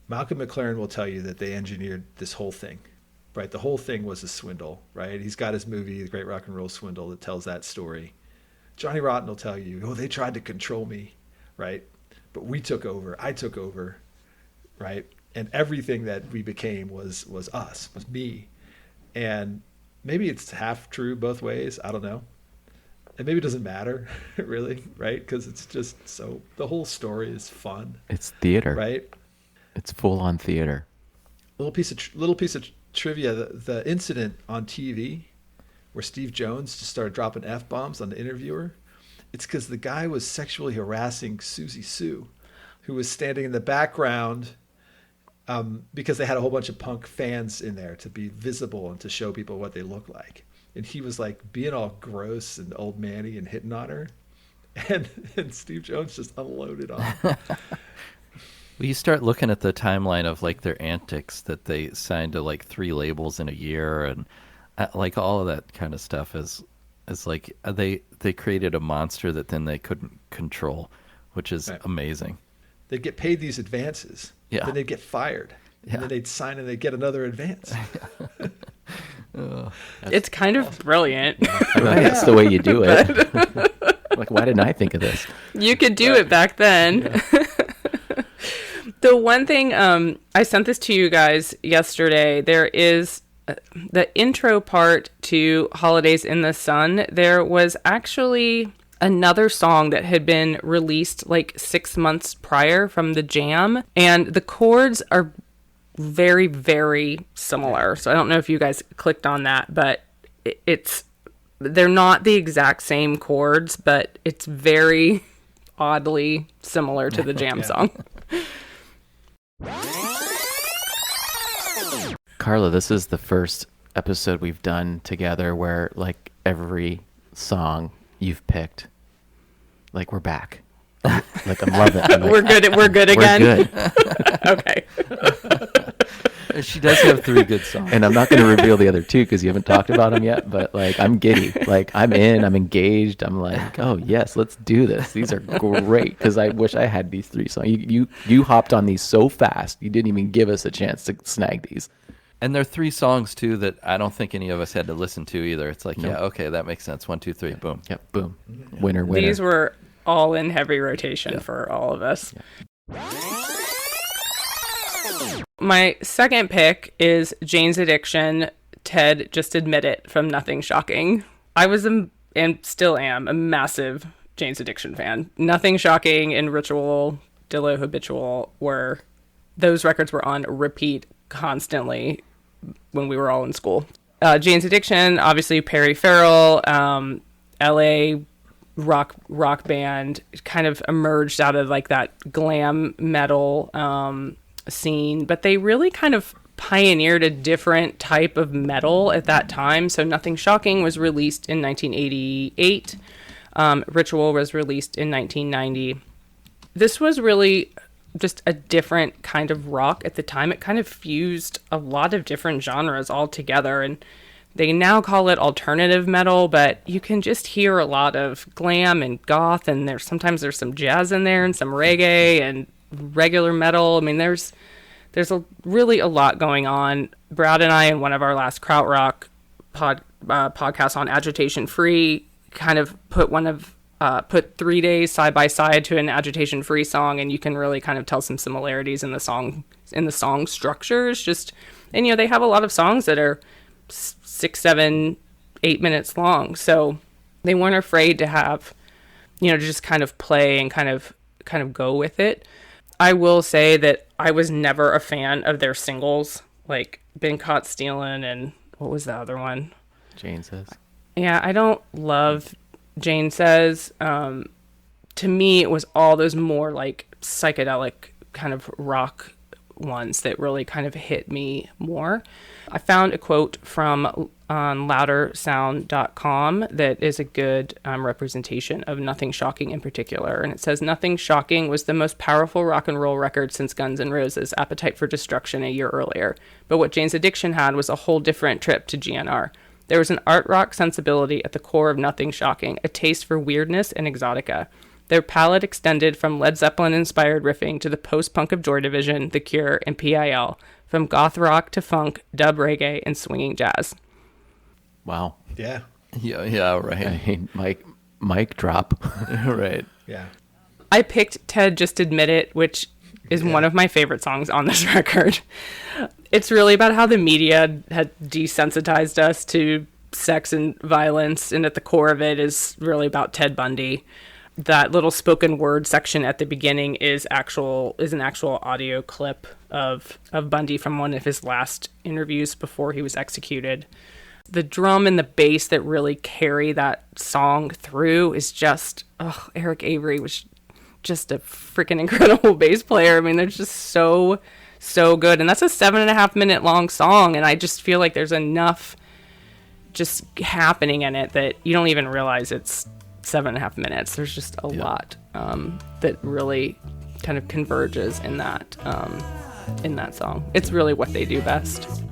Malcolm McLaren will tell you that they engineered this whole thing, right? The whole thing was a swindle, right? He's got his movie, The Great Rock and Roll Swindle, that tells that story. Johnny Rotten will tell you, oh, they tried to control me, right? But we took over. I took over, right? And everything that we became was us, was me. And maybe it's half true both ways. I don't know. And maybe it doesn't matter, really, right? Because it's just so, the whole story is fun. It's theater. Right? It's full on theater. Little piece of trivia: the incident on TV where Steve Jones just started dropping F-bombs on the interviewer. It's because the guy was sexually harassing Susie Sue, who was standing in the background, because they had a whole bunch of punk fans in there to be visible and to show people what they look like. And he was like being all gross and old manny and hitting on her. And Steve Jones just unloaded on him. Well, you start looking at the timeline of like their antics that they signed to like 3 labels in a year, and like all of that kind of stuff is like they created a monster that then they couldn't control, which is Right. amazing. They'd get paid these advances. Yeah. Then they'd get fired. Yeah. And then they'd sign and they'd get another advance. It's kind of brilliant. I think that's the way you do it. Like, why didn't I think of this? You could do it back then. The one thing, I sent this to you guys yesterday. There is the intro part to Holidays in the Sun. There was actually another song that had been released like 6 months prior from the Jam, and the chords are very, very similar. So I don't know if you guys clicked on that, but they're not the exact same chords, but it's very oddly similar to the Jam song. Carla, this is the first episode we've done together where like every song you've picked, like we're back. Like I'm loving it. We're good again. We're good. Okay. She does have 3 good songs. And I'm not going to reveal the other 2 because you haven't talked about them yet, but like I'm giddy. Like I'm engaged. I'm like, oh yes, let's do this. These are great because I wish I had these 3 songs. You hopped on these so fast. You didn't even give us a chance to snag these. And there are 3 songs too that I don't think any of us had to listen to either. It's like, yeah, okay, that makes sense. 1, 2, 3, boom. Yep, boom. Winner. These were all in heavy rotation for all of us. My second pick is Jane's Addiction, Ted Just Admit It from Nothing Shocking. I was and still am a massive Jane's Addiction fan. Nothing Shocking and Ritual, Dillo Habitual those records were on repeat constantly when we were all in school. Jane's Addiction, obviously Perry Farrell, LA rock band, kind of emerged out of like that glam metal scene, but they really kind of pioneered a different type of metal at that time. So Nothing Shocking was released in 1988. Ritual was released in 1990. This was really just a different kind of rock at the time. It kind of fused a lot of different genres all together, and they now call it alternative metal, but you can just hear a lot of glam and goth, and sometimes there's some jazz in there and some reggae and regular metal. I mean, there's really a lot going on. Brad and I, in one of our last Krautrock podcasts on Agitation Free, kind of put 3 days side by side to an Agitation Free song, and you can really kind of tell some similarities in the song structures. And they have a lot of songs that are 6, 7, 8 minutes long, so they weren't afraid to have, to just kind of play and kind of go with it. I will say that I was never a fan of their singles, like Been Caught Stealing and what was the other one? Jane Says. Yeah, I don't love Jane Says. To me, it was all those more like psychedelic kind of rock ones that really kind of hit me more. I found a quote from on loudersound.com that is a good representation of Nothing Shocking in particular. And it says, Nothing Shocking was the most powerful rock and roll record since Guns N' Roses' Appetite for Destruction a year earlier. But what Jane's Addiction had was a whole different trip to GNR. There was an art rock sensibility at the core of Nothing Shocking, a taste for weirdness and exotica. Their palette extended from Led Zeppelin-inspired riffing to the post-punk of Joy Division, The Cure, and PIL, from goth rock to funk, dub reggae, and swinging jazz. Wow. Yeah. Yeah, right. I mean, mic drop. Right. Yeah. I picked Ted Just Admit It, which is one of my favorite songs on this record. It's really about how the media had desensitized us to sex and violence, and at the core of it is really about Ted Bundy. That little spoken word section at the beginning is an actual audio clip of Bundy from one of his last interviews before he was executed. The drum and the bass that really carry that song through is just, Eric Avery was just a freaking incredible bass player. I mean, they're just so good. And that's a 7.5 minute long song. And I just feel like there's enough just happening in it that you don't even realize it's 7.5 minutes. There's just a lot that really kind of converges in that song. It's really what they do best.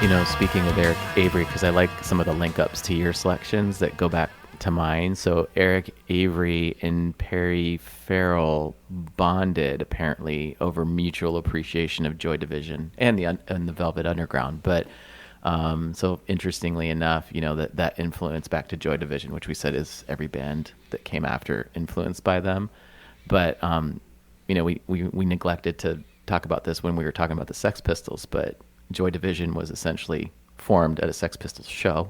You know, speaking of Eric Avery, because I like some of the link ups to your selections that go back to mine. So Eric Avery and Perry Farrell bonded apparently over mutual appreciation of Joy Division and the Velvet Underground. But so interestingly enough, you know, that influence back to Joy Division, which we said is every band that came after influenced by them. But you know, we neglected to talk about this when we were talking about the Sex Pistols, but Joy Division was essentially formed at a Sex Pistols show.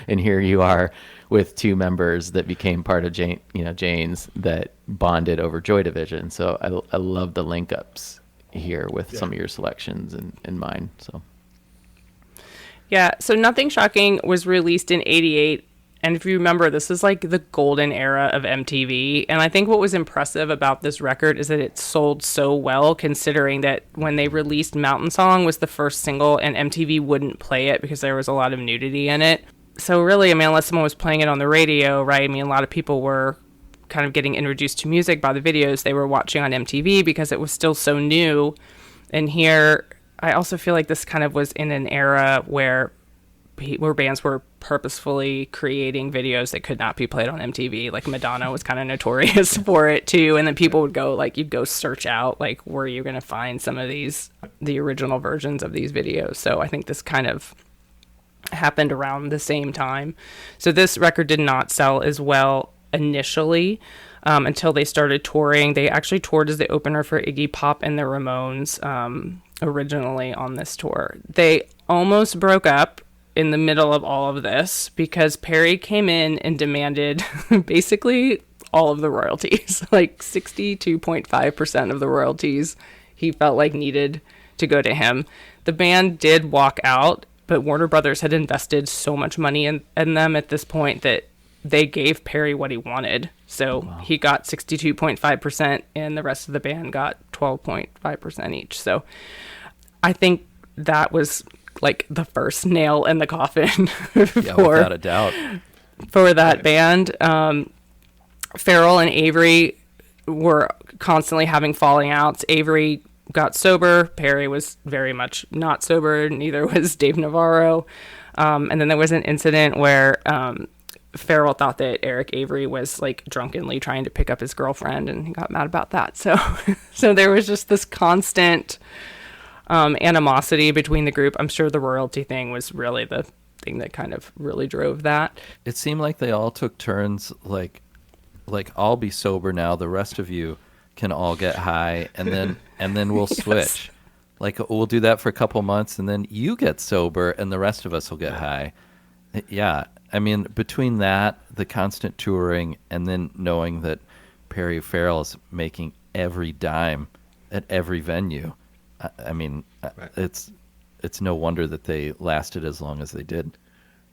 And here you are with two members that became part of Jane's that bonded over Joy Division. So I love the link ups here with some of your selections and mine. So Yeah, so Nothing Shocking was released in 88. And if you remember, this is like the golden era of MTV. And I think what was impressive about this record is that it sold so well, considering that when they released Mountain Song was the first single and MTV wouldn't play it because there was a lot of nudity in it. So really, I mean, unless someone was playing it on the radio, right? I mean, a lot of people were kind of getting introduced to music by the videos they were watching on MTV because it was still so new. And here, I also feel like this kind of was in an era where bands were purposefully creating videos that could not be played on MTV. Like Madonna was kind of notorious for it too. And then people would go, like, you'd go search out, like, where you're going to find some of the original versions of these videos. So I think this kind of happened around the same time. So this record did not sell as well initially until they started touring. They actually toured as the opener for Iggy Pop and the Ramones originally on this tour. They almost broke up in the middle of all of this because Perry came in and demanded basically all of the royalties, like 62.5% of the royalties he felt like needed to go to him. The band did walk out, but Warner Brothers had invested so much money in them at this point that they gave Perry what he wanted. So he got 62.5% and the rest of the band got 12.5% each. So I think that was like the first nail in the coffin Without a doubt. for that band. Farrell and Avery were constantly having falling outs. Avery got sober. Perry was very much not sober. Neither was Dave Navarro. And then there was an incident where Farrell thought that Eric Avery was like drunkenly trying to pick up his girlfriend, and he got mad about that. So there was just this constant animosity between the group. I'm sure the royalty thing was really the thing that kind of really drove that. It seemed like they all took turns, like I'll be sober now, the rest of you can all get high, and then we'll switch. Yes. Like, we'll do that for a couple months, and then you get sober, and the rest of us will get high. Yeah, I mean, between that, the constant touring, and then knowing that Perry Farrell's making every dime at every venue, I mean, it's no wonder that they lasted as long as they did.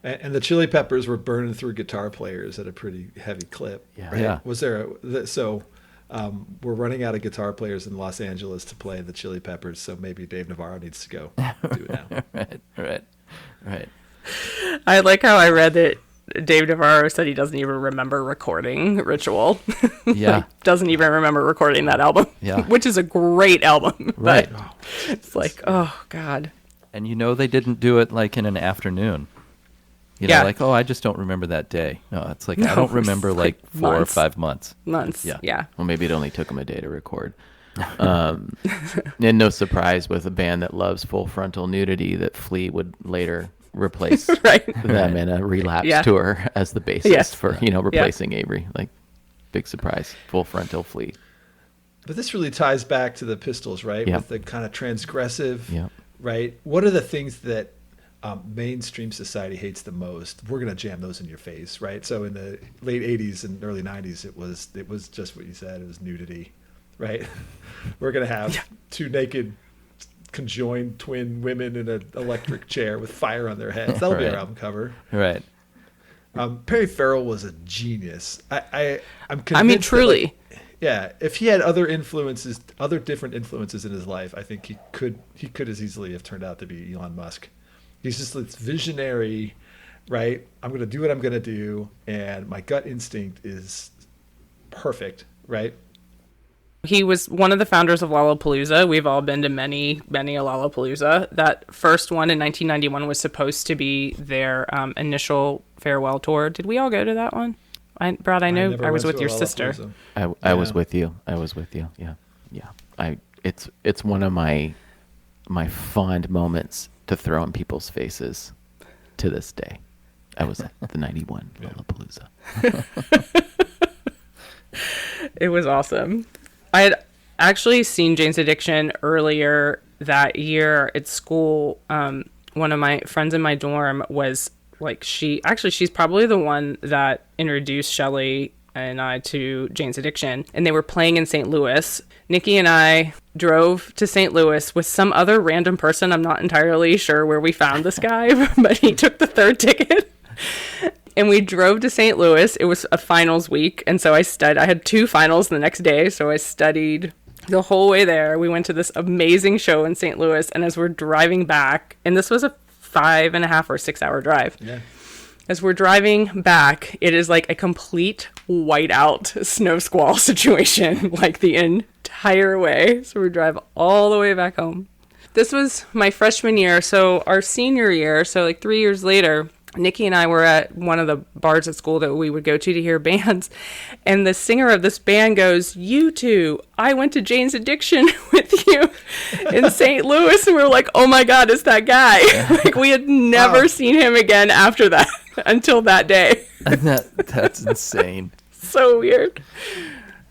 And the Chili Peppers were burning through guitar players at a pretty heavy clip. Yeah. Right? Yeah. Was there we're running out of guitar players in Los Angeles to play the Chili Peppers, so maybe Dave Navarro needs to go do it now. Right. I like how I read that Dave Navarro said he doesn't even remember recording Ritual. Yeah. Like, doesn't even remember recording that album. Yeah. Which is a great album. Right. But it's like, oh, God. And they didn't do it like in an afternoon. Yeah. Like, oh, I just don't remember that day. No, it's like, I don't remember it's like like 4 or months. 5 months. Months. Yeah. Yeah. Well, maybe it only took him a day to record. And no surprise with a band that loves full frontal nudity that Flea would later replace Right. them in a relapse Yeah. tour as the bassist Yes. for, replacing Avery. Like, big surprise. Full frontal Flea. But this really ties back to the Pistols, right? Yeah. With the kind of transgressive, Yeah. right? What are the things that mainstream society hates the most? We're gonna jam those in your face, right? So in the late '80s and early '90s, it was just what you said. It was nudity, right? We're gonna have two naked, conjoined twin women in an electric chair with fire on their heads. That'll be our Right. album cover. Right. Perry Farrell was a genius. I'm convinced. I mean, that, truly. like, yeah, if he had other different influences in his life, I think he could as easily have turned out to be Elon Musk. He's just this visionary, right? I'm going to do what I'm going to do, and my gut instinct is perfect, right? He was one of the founders of Lollapalooza. We've all been to many, many a Lollapalooza. That first one in 1991 was supposed to be their initial farewell tour. Did we all go to that one? Brad, I know never I was went with to your a sister. Lollapalooza. I was with you. Yeah. It's one of my fond moments to throw in people's faces to this day. I was at the 91 Lollapalooza. It was awesome. I had actually seen Jane's Addiction earlier that year at school. One of my friends in my dorm was like, she's probably the one that introduced Shelley and I to Jane's Addiction, and they were playing in St. Louis. Nikki and I drove to St. Louis with some other random person. I'm not entirely sure where we found this guy, but he took the third ticket. And we drove to St. Louis. It was a finals week, and so I had 2 finals the next day, so I studied the whole way there. We went to this amazing show in St. Louis, and as we're driving back, and this was a 5.5 or 6 hour drive. Yeah. As we're driving back, it is like a complete whiteout snow squall situation, like the entire way. So we drive all the way back home. This was my freshman year. So our senior year, so like 3 years later, Nikki and I were at one of the bars at school that we would go to hear bands. And the singer of this band goes, "You two, I went to Jane's Addiction with you in St. Louis." And we were like, oh my God, it's that guy. Like, we had never seen him again after that until that day. That's insane. So weird.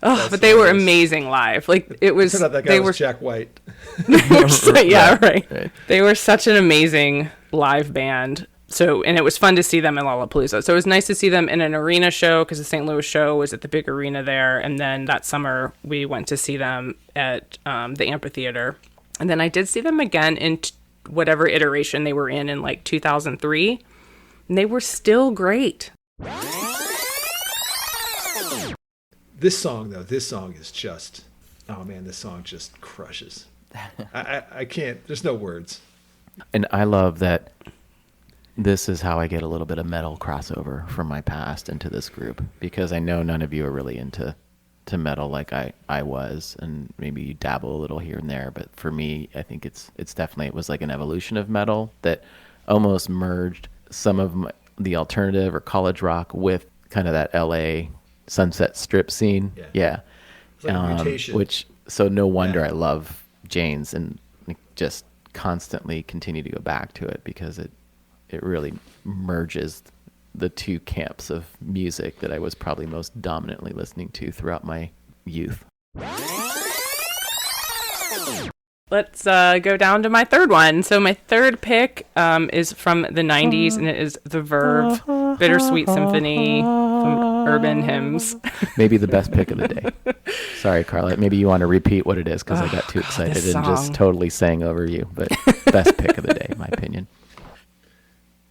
Oh, but they were amazing live. Like, it was, Turned out that guy they was were, Jack White. yeah, right. Right. They were such an amazing live band. So, and it was fun to see them in Lollapalooza. So it was nice to see them in an arena show because the St. Louis show was at the big arena there. And then that summer we went to see them at the amphitheater. And then I did see them again in whatever iteration they were in like 2003. And they were still great. This song is just, oh man, this song just crushes. I can't, there's no words. And I love that this is how I get a little bit of metal crossover from my past into this group, because I know none of you are really into metal like I was, and maybe you dabble a little here and there, but for me, I think it's definitely, it was like an evolution of metal that almost merged some of the alternative or college rock with kind of that LA Sunset Strip scene. Yeah. It's like a mutation. So no wonder Yeah. I love Jane's and just constantly continue to go back to it, because it really merges the two camps of music that I was probably most dominantly listening to throughout my youth. Let's go down to my third one. So my third pick is from the 90s, and it is the Verve Bittersweet Symphony from Urban Hymns. Maybe the best pick of the day. Sorry, Carla. Maybe you want to repeat what it is, because I got too excited this and just song. totally sang over you. But best pick of the day, in my opinion.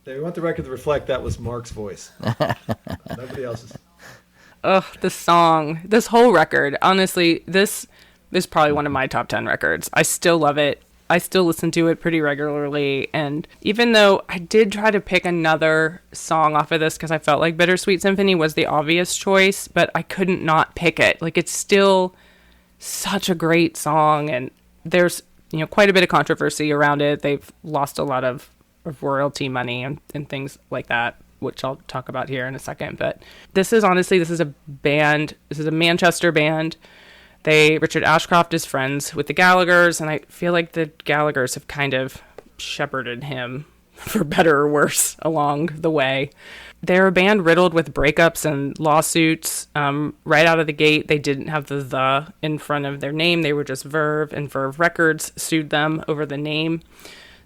We want the record to reflect that was Mark's voice. Nobody else's. Ugh, this song, this whole record. Honestly, this is probably one of my top 10 records. I still love it. I still listen to it pretty regularly. And even though I did try to pick another song off of this because I felt like Bittersweet Symphony was the obvious choice, but I couldn't not pick it. Like, it's still such a great song, and there's, quite a bit of controversy around it. They've lost a lot of royalty money and things like that, which I'll talk about here in a second. But this is a band. This is a Manchester band. Richard Ashcroft is friends with the Gallaghers, and I feel like the Gallaghers have kind of shepherded him, for better or worse, along the way. They're a band riddled with breakups and lawsuits. Right out of the gate, they didn't have the in front of their name. They were just Verve, and Verve Records sued them over the name.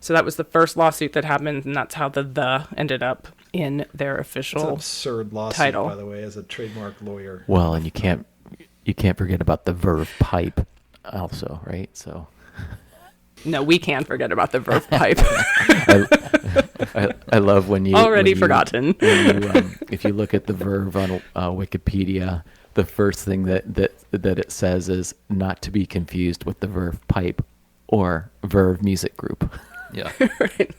So that was the first lawsuit that happened, and that's how the ended up in their official It's an absurd lawsuit, title. by the way, as a trademark lawyer. Well, and you can't forget about the Verve pipe also, right? So No, we can forget about the Verve pipe. I love when you Forgotten. If you look at the Verve on Wikipedia, the first thing that it says is not to be confused with the Verve pipe or Verve music group. Yeah. Right.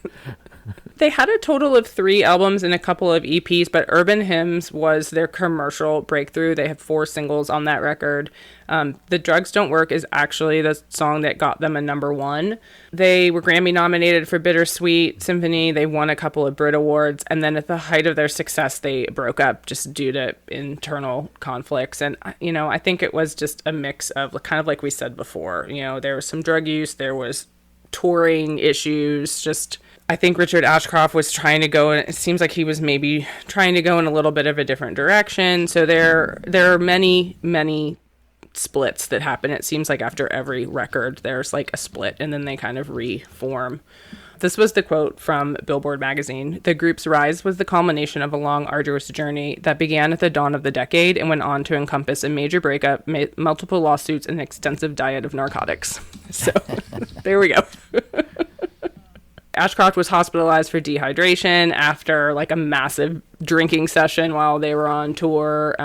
They had a total of 3 albums and a couple of EPs, but Urban Hymns was their commercial breakthrough. They had 4 singles on that record. The Drugs Don't Work is actually the song that got them a #1. They were Grammy nominated for Bittersweet Symphony. They won a couple of Brit Awards. And then at the height of their success, they broke up just due to internal conflicts. And, I think it was just a mix of, kind of like we said before, there was some drug use, there was touring issues, I think Richard Ashcroft was trying to go, and it seems like he was maybe trying to go in a little bit of a different direction. So there are many, many splits that happen. It seems like after every record, there's like a split, and then they kind of reform. This was the quote from Billboard magazine. The group's rise was the culmination of a long, arduous journey that began at the dawn of the decade and went on to encompass a major breakup, multiple lawsuits, and an extensive diet of narcotics. So there we go. Ashcroft was hospitalized for dehydration after a massive drinking session while they were on tour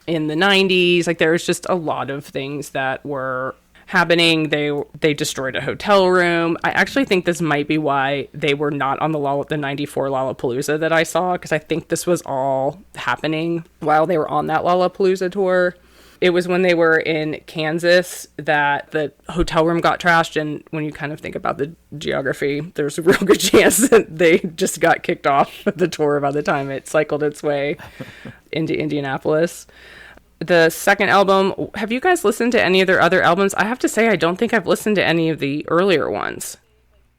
in the 90s. There was just a lot of things that were happening. They destroyed a hotel room. I actually think this might be why they were not on the 94 Lollapalooza that I saw, because I think this was all happening while they were on that Lollapalooza tour. It was when they were in Kansas that the hotel room got trashed, and when you kind of think about the geography, there's a real good chance that they just got kicked off the tour by the time it cycled its way into Indianapolis. The second album, have you guys listened to any of their other albums? I have to say, I don't think I've listened to any of the earlier ones.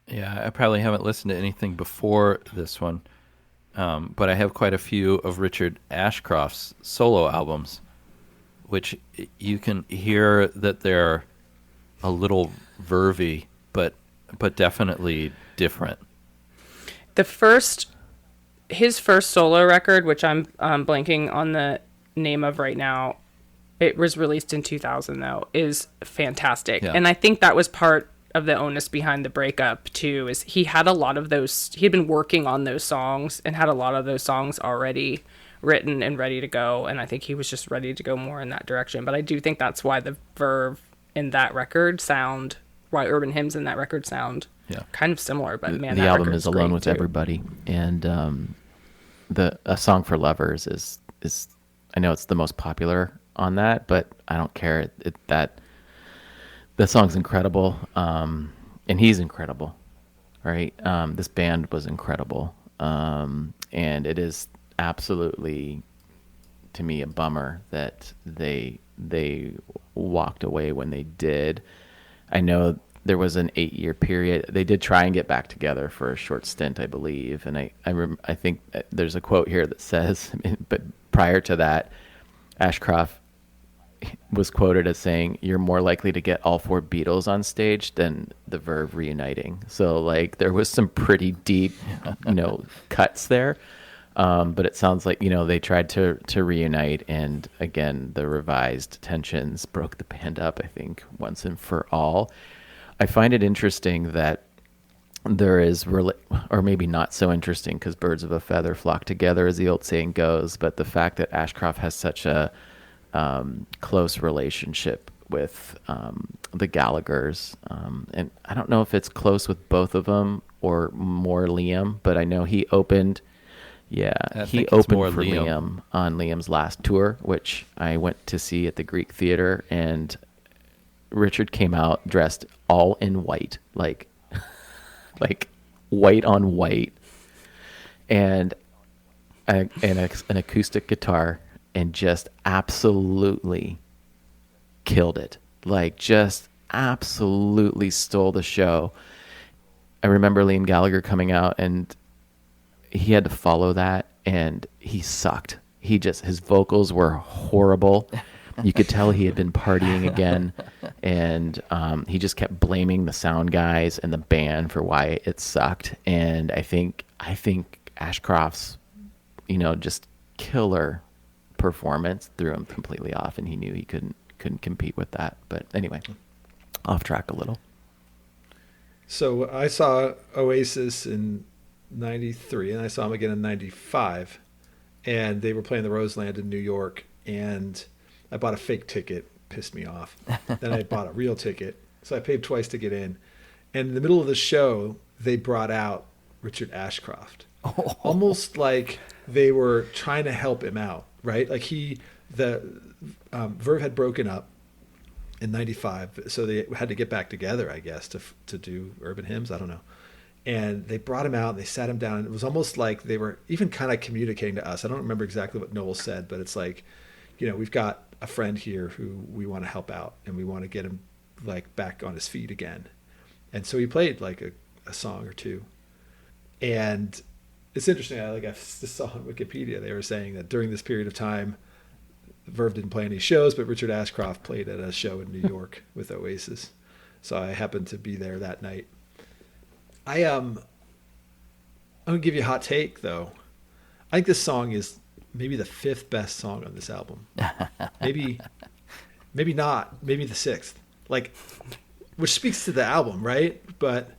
Yeah, I probably haven't listened to anything before this one, but I have quite a few of Richard Ashcroft's solo albums, which you can hear that they're a little Verve-y, but definitely different. His first solo record, which I'm blanking on the name of right now, it was released in 2000 though, is fantastic. Yeah. And I think that was part of the onus behind the breakup too, is he had a lot of those, he had been working on those songs and had a lot of those songs already written and ready to go, and I think he was just ready to go more in that direction. But I do think that's why the Verve in that record sound, why Urban Hymns in that record sound kind of similar. But man, the that album record's is Alone great, with too. Everybody, and A Song for Lovers is I know it's the most popular on that, but I don't care. That the song's incredible, and he's incredible, right? This band was incredible, and it is absolutely, to me, a bummer that they walked away when they did. I know there was an 8-year period. They did try and get back together for a short stint, I believe. And I think there's a quote here that says, but prior to that, Ashcroft was quoted as saying, "You're more likely to get all 4 Beatles on stage than the Verve reuniting." So there was some pretty deep, cuts there. But it sounds like, they tried to reunite, and again, the revised tensions broke the band up, I think, once and for all. I find it interesting that there is, or maybe not so interesting, because birds of a feather flock together, as the old saying goes, but the fact that Ashcroft has such a close relationship with the Gallaghers, and I don't know if it's close with both of them or more Liam, but I know he opened. Yeah, I he think it's more opened for Liam. Liam on Liam's last tour, which I went to see at the Greek Theater, and Richard came out dressed all in white, like white on white, and an acoustic guitar, and just absolutely killed it. Like, just absolutely stole the show. I remember Liam Gallagher coming out, and he had to follow that, and he sucked. His vocals were horrible. You could tell he had been partying again, and he just kept blaming the sound guys and the band for why it sucked. And I think Ashcroft's, just killer performance threw him completely off, and he knew he couldn't compete with that. But anyway, off track a little. So I saw Oasis in '93, and I saw them again in '95, and they were playing the Roseland in New York, and I bought a fake ticket, pissed me off. Then I bought a real ticket, so I paid twice to get in. And in the middle of the show, they brought out Richard Ashcroft, almost like they were trying to help him out, right? Like Verve had broken up in '95, so they had to get back together, I guess, to do urban hymns. I don't know. And they brought him out and they sat him down, and it was almost like they were even kind of communicating to us. I don't remember exactly what Noel said, but it's like, we've got a friend here who we want to help out, and we want to get him like back on his feet again. And so he played like a song or two. And it's interesting. I just saw on Wikipedia, they were saying that during this period of time, Verve didn't play any shows, but Richard Ashcroft played at a show in New York with Oasis. So I happened to be there that night. I'm gonna give you a hot take though. I think this song is maybe the 5th best song on this album. maybe not. Maybe the 6th. Like, which speaks to the album, right? But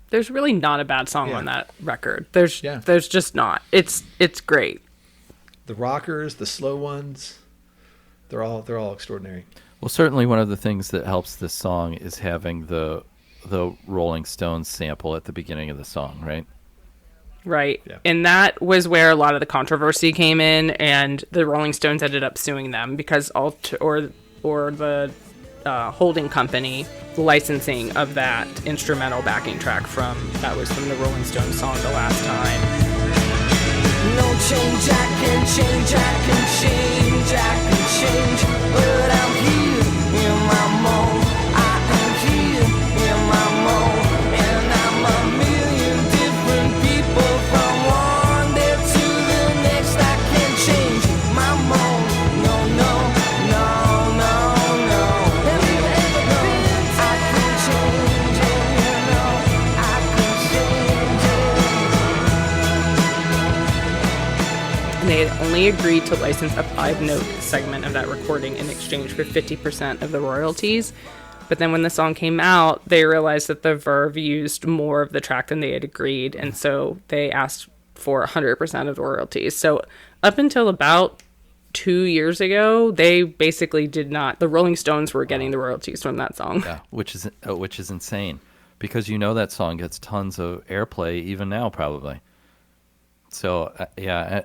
There's really not a bad song Yeah. on that record. There's Yeah. just not. It's great. the rockers, the slow ones, they're all extraordinary. Well, certainly one of the things that helps this song is having the Rolling Stones sample at the beginning of the song, right? Right. Yeah. And that was where a lot of the controversy came in, and the Rolling Stones ended up suing them because the holding company, the licensing of that instrumental backing track that was from the Rolling Stones song The Last Time. No change, I can change, I can change, I can change. But I'm here in my mode. I am here in my mode. And I'm a million different people from one day to the next. I can change my mode. No, no, no, no, no. Have you ever been? I can change it, I can change it. And they had only agreed to license a 5-note segment of that recording in exchange for 50% of the royalties. But then when the song came out, they realized that the Verve used more of the track than they had agreed, and so they asked for 100% of the royalties. So up until about 2 years ago, they basically did not. The Rolling Stones were getting the royalties from that song. Yeah, which is insane, because that song gets tons of airplay even now, probably. So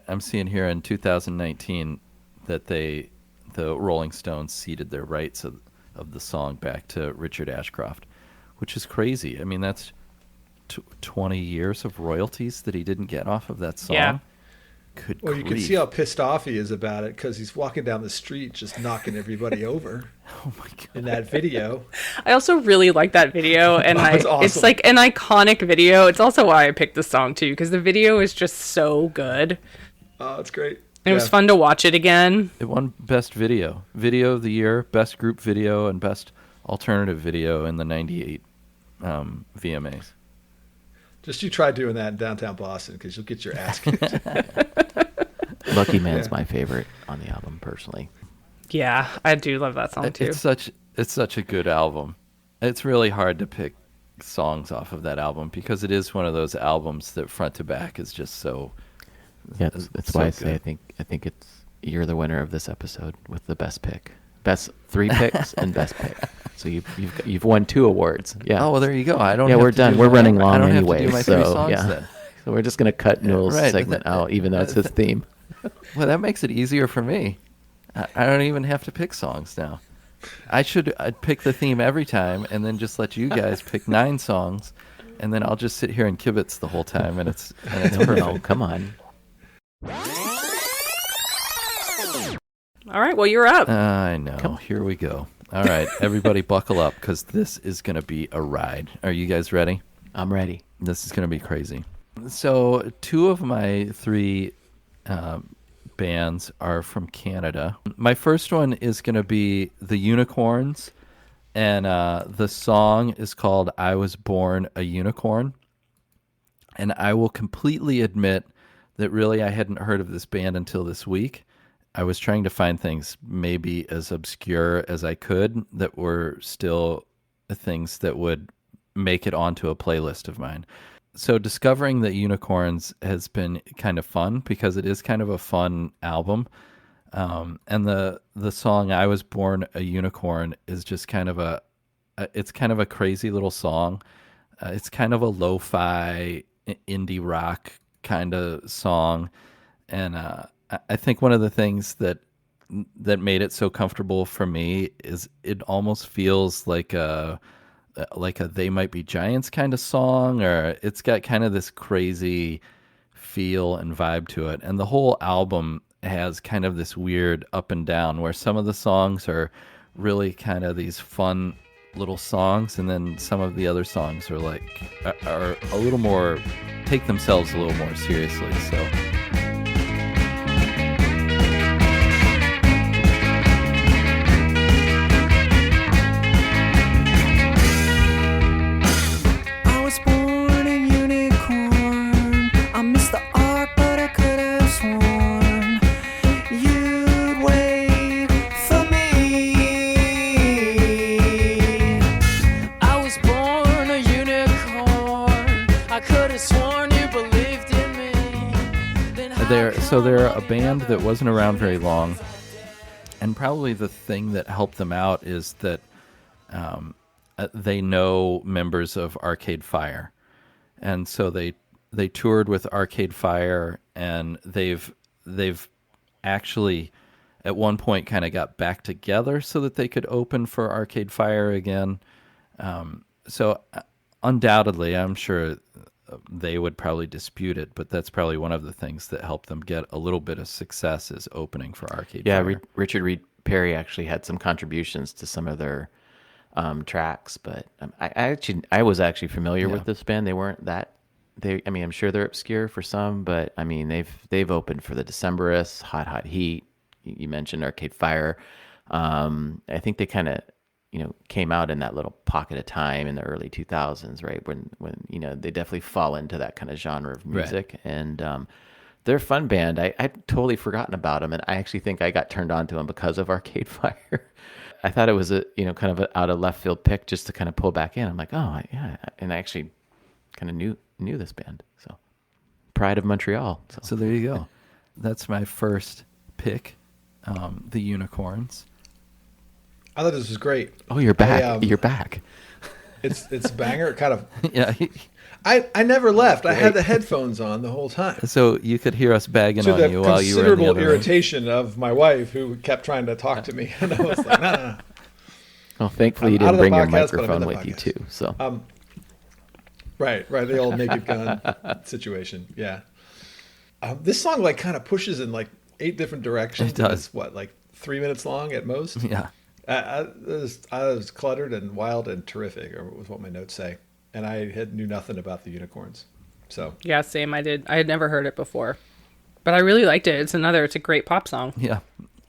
I'm seeing here in 2019 that the Rolling Stones ceded their rights of the song back to Richard Ashcroft, which is crazy. I mean, that's 20 years of royalties that he didn't get off of that song. Yeah. Good Well, you can grief. see how pissed off he is about it because he's walking down the street just knocking everybody over Oh my god. in that video. I also really like that video, and That was awesome. it's like an iconic video. It's also why I picked the song too, because the video is just so good. Oh, it's great. And it was fun to watch it again. It won Best Video of the Year, Best Group Video, and Best Alternative Video in the '98 VMAs. Just you try doing that in downtown Boston because you'll get your ass kicked. Lucky Man's Yeah. my favorite on the album, personally. Yeah, I do love that song too. It's such a good album. It's really hard to pick songs off of that album because it is one of those albums that front to back is just so. Yeah, that's so why I say good. I think you're the winner of this episode with the best pick. best 3 picks and best pick. So you've won 2 awards. Yeah. Oh, well, there you go. I don't. Yeah, have we're to done. do We're my- running I long don't anyway. have to do my 3 So songs yeah. then. So we're just gonna cut Newell's right, segment out, even though it's his theme. Well, that makes it easier for me. I don't even have to pick songs now. I'd pick the theme every time, and then just let you guys pick 9 songs, and then I'll just sit here and kibitz the whole time, and it's perfect. No, come on. All right, well, you're up. I know. Here we go. All right, everybody, buckle up because this is going to be a ride. Are you guys ready? I'm ready. This is going to be crazy. So 2 of my 3 bands are from Canada. My first one is going to be the Unicorns, and the song is called I Was Born a Unicorn. And I will completely admit that really I hadn't heard of this band until this week. I was trying to find things maybe as obscure as I could that were still things that would make it onto a playlist of mine. So discovering the Unicorns has been kind of fun because it is kind of a fun album. And the song I Was Born a Unicorn is just kind of it's kind of a crazy little song. It's kind of a lo-fi indie rock kind of song. And I think one of the things that made it so comfortable for me is it almost feels like a They Might Be Giants kind of song, or it's got kind of this crazy feel and vibe to it. And the whole album has kind of this weird up and down where some of the songs are really kind of these fun little songs, and then some of the other songs are are a little more, take themselves a little more seriously. So I was born a unicorn. I missed the arc, but I could have sworn you'd wait for me. I was born a unicorn. I could have sworn you believed in me. Then how they're a band that wasn't around very long, and probably the thing that helped them out is that they know members of Arcade Fire, and so they toured with Arcade Fire, and they've actually at one point kind of got back together so that they could open for Arcade Fire again. So undoubtedly, I'm sure they would probably dispute it, but that's probably one of the things that helped them get a little bit of success is opening for Arcade Fire. Richard Reed Perry actually had some contributions to some of their tracks, but I was actually familiar with this band. They weren't that. I mean, I'm sure they're obscure for some, but I mean, they've opened for the Decemberists, Hot Hot Heat. You mentioned Arcade Fire. I think they kind of came out in that little pocket of time in the early 2000s, right? When they definitely fall into that kind of genre of music. Right. And they're a fun band. I'd totally forgotten about them, and I actually think I got turned on to them because of Arcade Fire. I thought it was a kind of an out of left field pick just to kind of pull back in. I'm like, oh yeah, and I actually kind of knew this band. So Pride of Montreal. So there you go. That's my first pick, the Unicorns. I thought this was great. Oh, you're back. You're back. It's a banger. Kind of. Yeah. I never left. I had the headphones on the whole time. So you could hear us bagging on you while you were in the considerable other room. irritation of my wife, who kept trying to talk to me, and I was like, no. Well, thankfully you I'm out didn't of the bring your podcast, but I'm in microphone the with you podcast. too. So Right, the old Naked Gun situation. Yeah, this song kind of pushes in 8 different directions. It does. It's what 3 minutes long at most. Yeah. I was cluttered and wild and terrific, or was what my notes say, and I knew nothing about the Unicorns. So Yeah, same. I had never heard it before, but I really liked it. It's a great pop song. Yeah.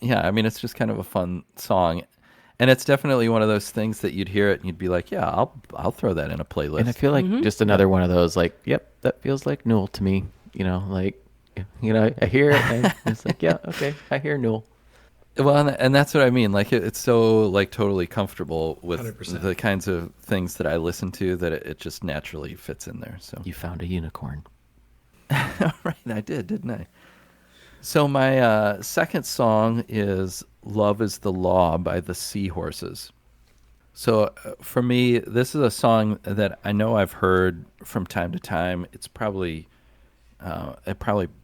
I mean, it's just kind of a fun song, and it's definitely one of those things that you'd hear it and you'd be like, yeah, I'll throw that in a playlist. and I feel like just another one of those yep, that feels like Newell to me. I hear it and it's like, yeah, okay, I hear Newell. Well, and that's what I mean. It's so totally comfortable with 100%. the kinds of things that I listen to that it just naturally fits in there. So You found a unicorn. right, I did, didn't I? So my second song is "Love Is the Law" by the Seahorses. So for me, this is a song that I know I've heard from time to time. It probably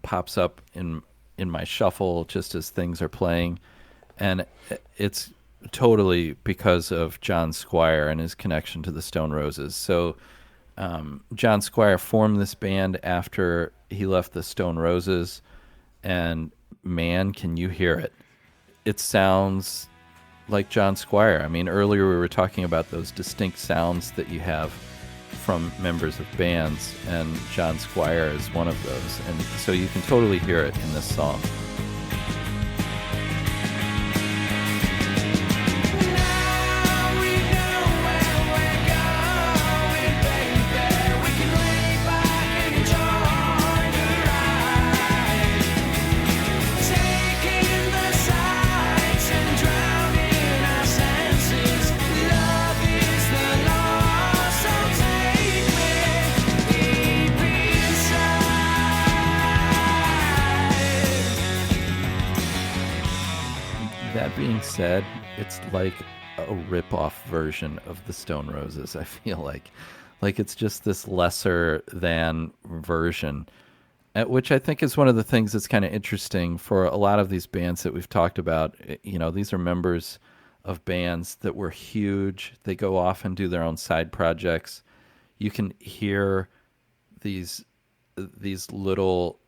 pops up in my shuffle just as things are playing, and it's totally because of John Squire and his connection to the Stone Roses. So John Squire formed this band after he left the Stone Roses, and man, can you hear it? It sounds like John Squire. I mean, earlier we were talking about those distinct sounds that you have from members of bands, and John Squire is one of those. And so you can totally hear it in this song. That being said, it's like a rip-off version of the Stone Roses. I feel like it's just this lesser than version, which I think is one of the things that's kind of interesting for a lot of these bands that we've talked about. You know, these are members of bands that were huge. They go off and do their own side projects. You can hear these little,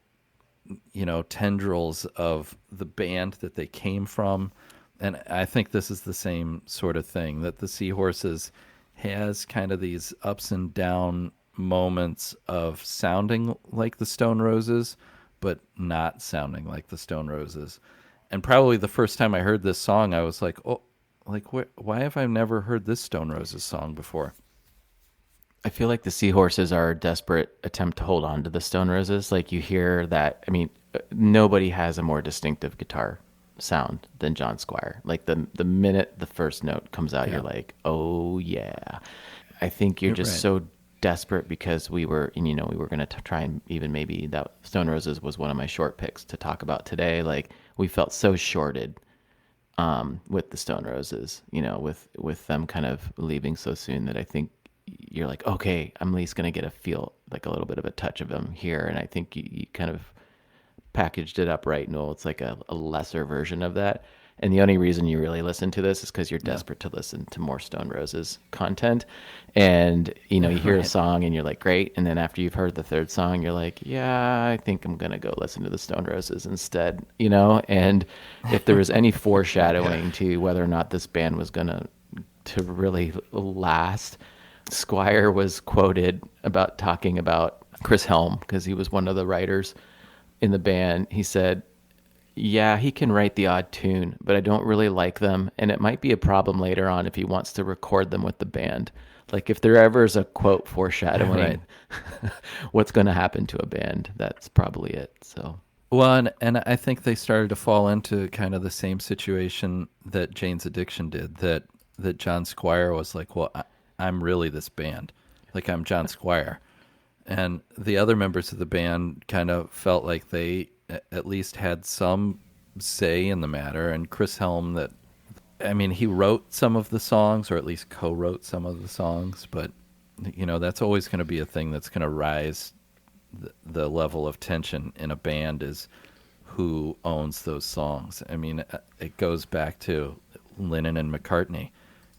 you know, tendrils of the band that they came from. And I think this is the same sort of thing, that the Seahorses has kind of these ups and down moments of sounding like the Stone Roses, but not sounding like the Stone Roses. And probably the first time I heard this song, I was like, oh, like, why have I never heard this Stone Roses song before? I feel like the Seahorses are a desperate attempt to hold on to the Stone Roses. Like, you hear that. I mean, nobody has a more distinctive guitar sound than John Squire. Like, the minute the first note comes out, Yeah. you're like, oh yeah. I think you're just right. so desperate because we were going to try and even maybe that Stone Roses was one of my short picks to talk about today. Like, we felt so shorted with the Stone Roses, you know, with them kind of leaving so soon, that I think you're like, okay, I'm at least going to get a feel, like a little bit of a touch of them here. And I think you kind of packaged it up right, Noel. It's like a lesser version of that. And the only reason you really listen to this is because you're desperate to listen to more Stone Roses content. And, you know, you hear a song and you're like, great. And then after you've heard the third song, you're like, yeah, I think I'm going to go listen to the Stone Roses instead, you know? And if there was any foreshadowing to whether or not this band was going to really last, Squire was quoted about talking about Chris Helm, because he was one of the writers in the band. He said, yeah, he can write the odd tune, but I don't really like them, and it might be a problem later on if he wants to record them with the band. Like, if there ever is a quote foreshadowing what's going to happen to a band, that's probably it. So, Well, and I think they started to fall into kind of the same situation that Jane's Addiction did, that John Squire was like, well, I'm really this band. Like, I'm John Squire. And the other members of the band kind of felt like they at least had some say in the matter. And Chris Helm, he wrote some of the songs, or at least co-wrote some of the songs, but, you know, that's always going to be a thing that's going to rise the level of tension in a band, is who owns those songs. I mean, it goes back to Lennon and McCartney.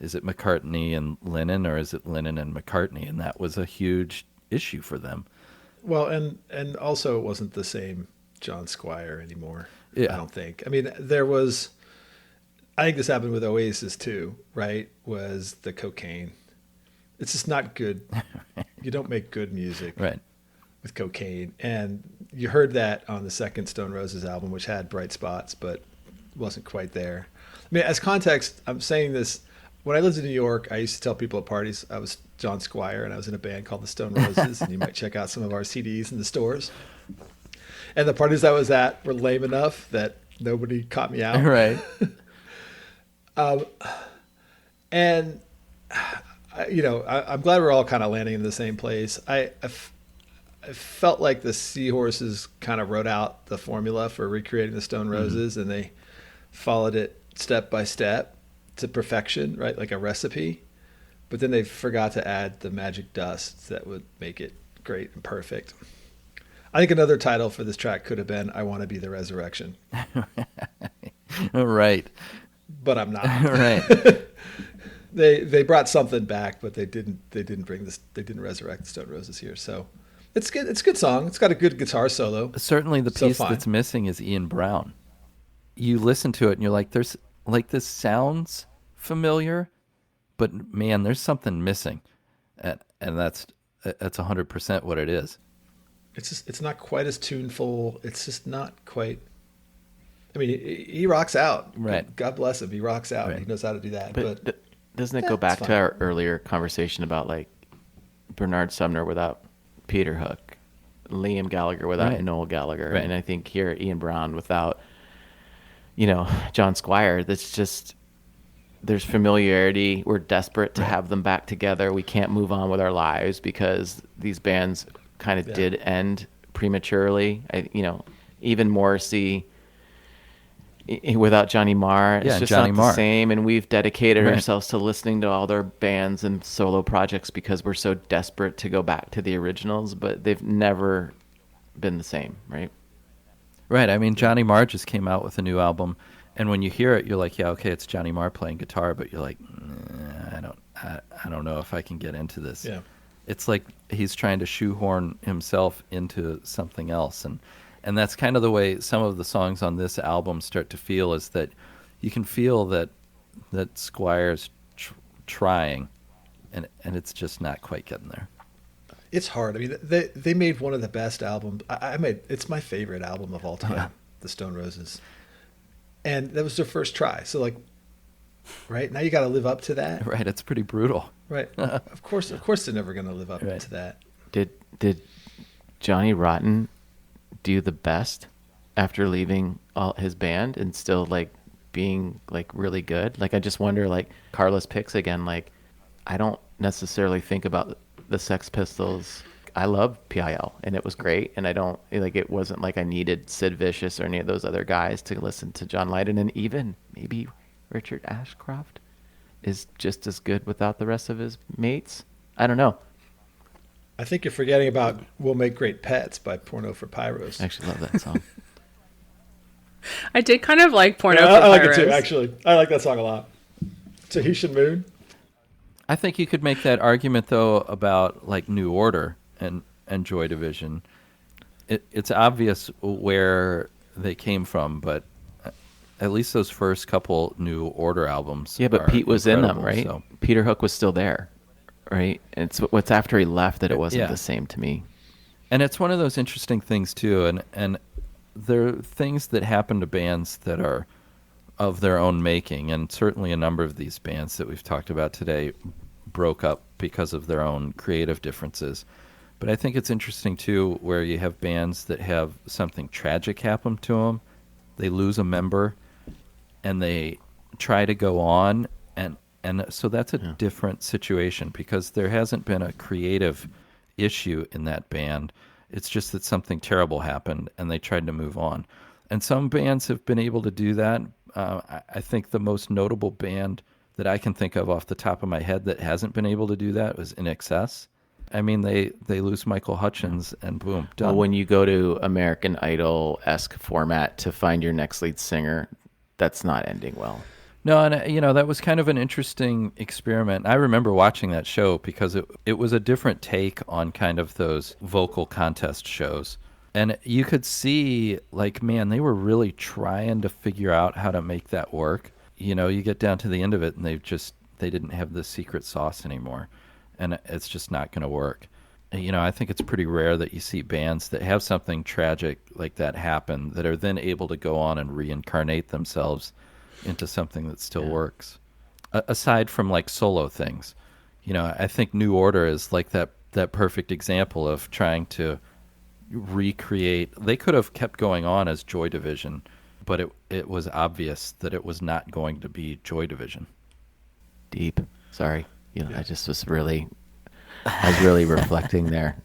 Is it McCartney and Lennon, or is it Lennon and McCartney? And that was a huge issue for them. Well, and also it wasn't the same John Squire anymore. Yeah. I don't think. I mean, I think this happened with Oasis too, right? Was the cocaine. It's just not good. You don't make good music Right. with cocaine. And you heard that on the second Stone Roses album, which had bright spots, but wasn't quite there. I mean, as context, I'm saying this. When I lived in New York, I used to tell people at parties I was John Squire, and I was in a band called the Stone Roses, and you might check out some of our CDs in the stores. And the parties I was at were lame enough that nobody caught me out. Right. And, I'm glad we're all kind of landing in the same place. I I felt like the Seahorses kind of wrote out the formula for recreating the Stone Roses, and they followed it step by step to perfection, right? Like a recipe. But then they forgot to add the magic dust that would make it great and perfect. I think another title for this track could have been "I Want to Be the Resurrection," Right. but I'm not. Right. They brought something back, but they didn't bring this. They didn't resurrect the Stone Roses here. So it's good. It's a good song. It's got a good guitar solo. Certainly the So piece fine. that's missing is Ian Brown. You listen to it and you're like, there's like this sounds familiar, but man, there's something missing. And that's 100% what it is. It's not quite as tuneful. It's just not quite. I mean, he rocks out. Right. God bless him. He rocks out. Right. He knows how to do that. But doesn't it Yeah, go it's back fine. to our earlier conversation about like Bernard Sumner without Peter Hook, Liam Gallagher without Right. Noel Gallagher, Right. and I think here Ian Brown without, John Squire. That's just there's familiarity. We're desperate to have them back together. We can't move on with our lives because these bands kind of did end prematurely. Even Morrissey. Without Johnny Marr, it's Yeah, just Johnny not Marr. the same. And we've dedicated Right. ourselves to listening to all their bands and solo projects because we're so desperate to go back to the originals, but they've never been the same, right? Right. I mean, Johnny Marr just came out with a new album, and when you hear it, you're like, yeah, okay, it's Johnny Marr playing guitar, but you're like, I don't know if I can get into this. Yeah. It's like he's trying to shoehorn himself into something else, and that's kind of the way some of the songs on this album start to feel, is that you can feel that Squire's trying, and it's just not quite getting there. It's hard. I mean, they made one of the best albums. It's my favorite album of all time, Yeah. The Stone Roses, and that was their first try. So like, right now you got to live up to that. Right, it's pretty brutal. Right. Of course, they're never going to live up Right. to that. Did Johnny Rotten do the best after leaving all his band and still like being like really good? Like I just wonder, like Carlos Picks again, like I don't necessarily think about the Sex Pistols. I love PIL and it was great, and I don't like it wasn't like I needed Sid Vicious or any of those other guys to listen to John Lydon, and even maybe Richard Ashcroft is just as good without the rest of his mates. I don't know. I think you're forgetting about "We'll Make Great Pets" by Porno for Pyros. I actually love that song. I did kind of like Porno Yeah, for I like it Pyros. too. Actually, I like that song a lot. Tahitian Moon. I think you could make that argument though about like New Order and Joy Division. It's obvious where they came from, but at least those first couple New Order albums. Yeah, but are Pete was in them, incredible, right? so- Peter Hook was still there, right? And it's what's after he left that it wasn't Yeah. the same to me. And it's one of those interesting things too, and there are things that happen to bands that are of their own making, and certainly a number of these bands that we've talked about today broke up because of their own creative differences. But I think it's interesting too, where you have bands that have something tragic happen to them, they lose a member, and they try to go on, and so that's a different situation because there hasn't been a creative issue in that band. It's just that something terrible happened and they tried to move on. And some bands have been able to do that. I think the most notable band that I can think of off the top of my head that hasn't been able to do that was In Excess. I mean, they lose Michael Hutchins and boom, done. Well, when you go to American Idol-esque format to find your next lead singer, that's not ending well. No, and that was kind of an interesting experiment. I remember watching that show because it was a different take on kind of those vocal contest shows. And you could see, like, man, they were really trying to figure out how to make that work. You get down to the end of it and they didn't have the secret sauce anymore. And it's just not going to work. I think it's pretty rare that you see bands that have something tragic like that happen that are then able to go on and reincarnate themselves into something that still works. Aside from like solo things, I think New Order is like that perfect example of trying to recreate. They could have kept going on as Joy Division, but it was obvious that it was not going to be Joy Division. Deep. Sorry. I was really reflecting there.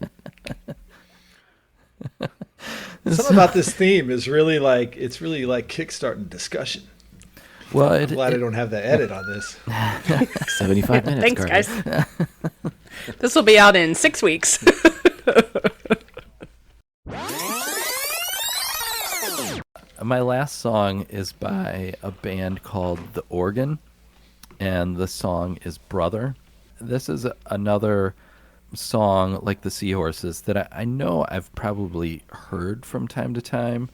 Something about this theme is really like it's really like kickstarting discussion. Well, I'm glad I don't have the edit on this. 75 minutes. Thanks, Carter. guys. This will be out in 6 weeks. My last song is by a band called The Organ, and the song is Brother. This is another song like the Seahorses that I know I've probably heard from time to time,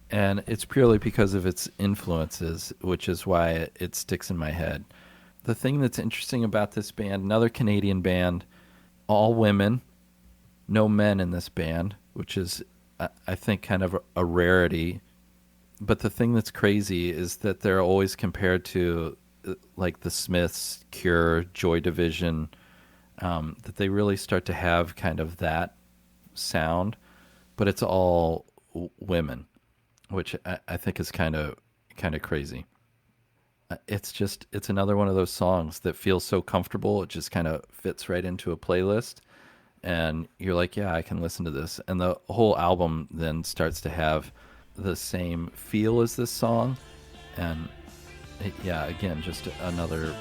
and it's purely because of its influences, which is why it sticks in my head. The thing that's interesting about this band, another Canadian band, all women, no men in this band, which is, I think, kind of a rarity. But the thing that's crazy is that they're always compared to like the Smiths, Cure, Joy Division, that they really start to have kind of that sound, but it's all women, which I think is kind of crazy. It's another one of those songs that feels so comfortable. It just kind of fits right into a playlist, and you're like, yeah, I can listen to this. And the whole album then starts to have the same feel as this song, and yeah, again, just another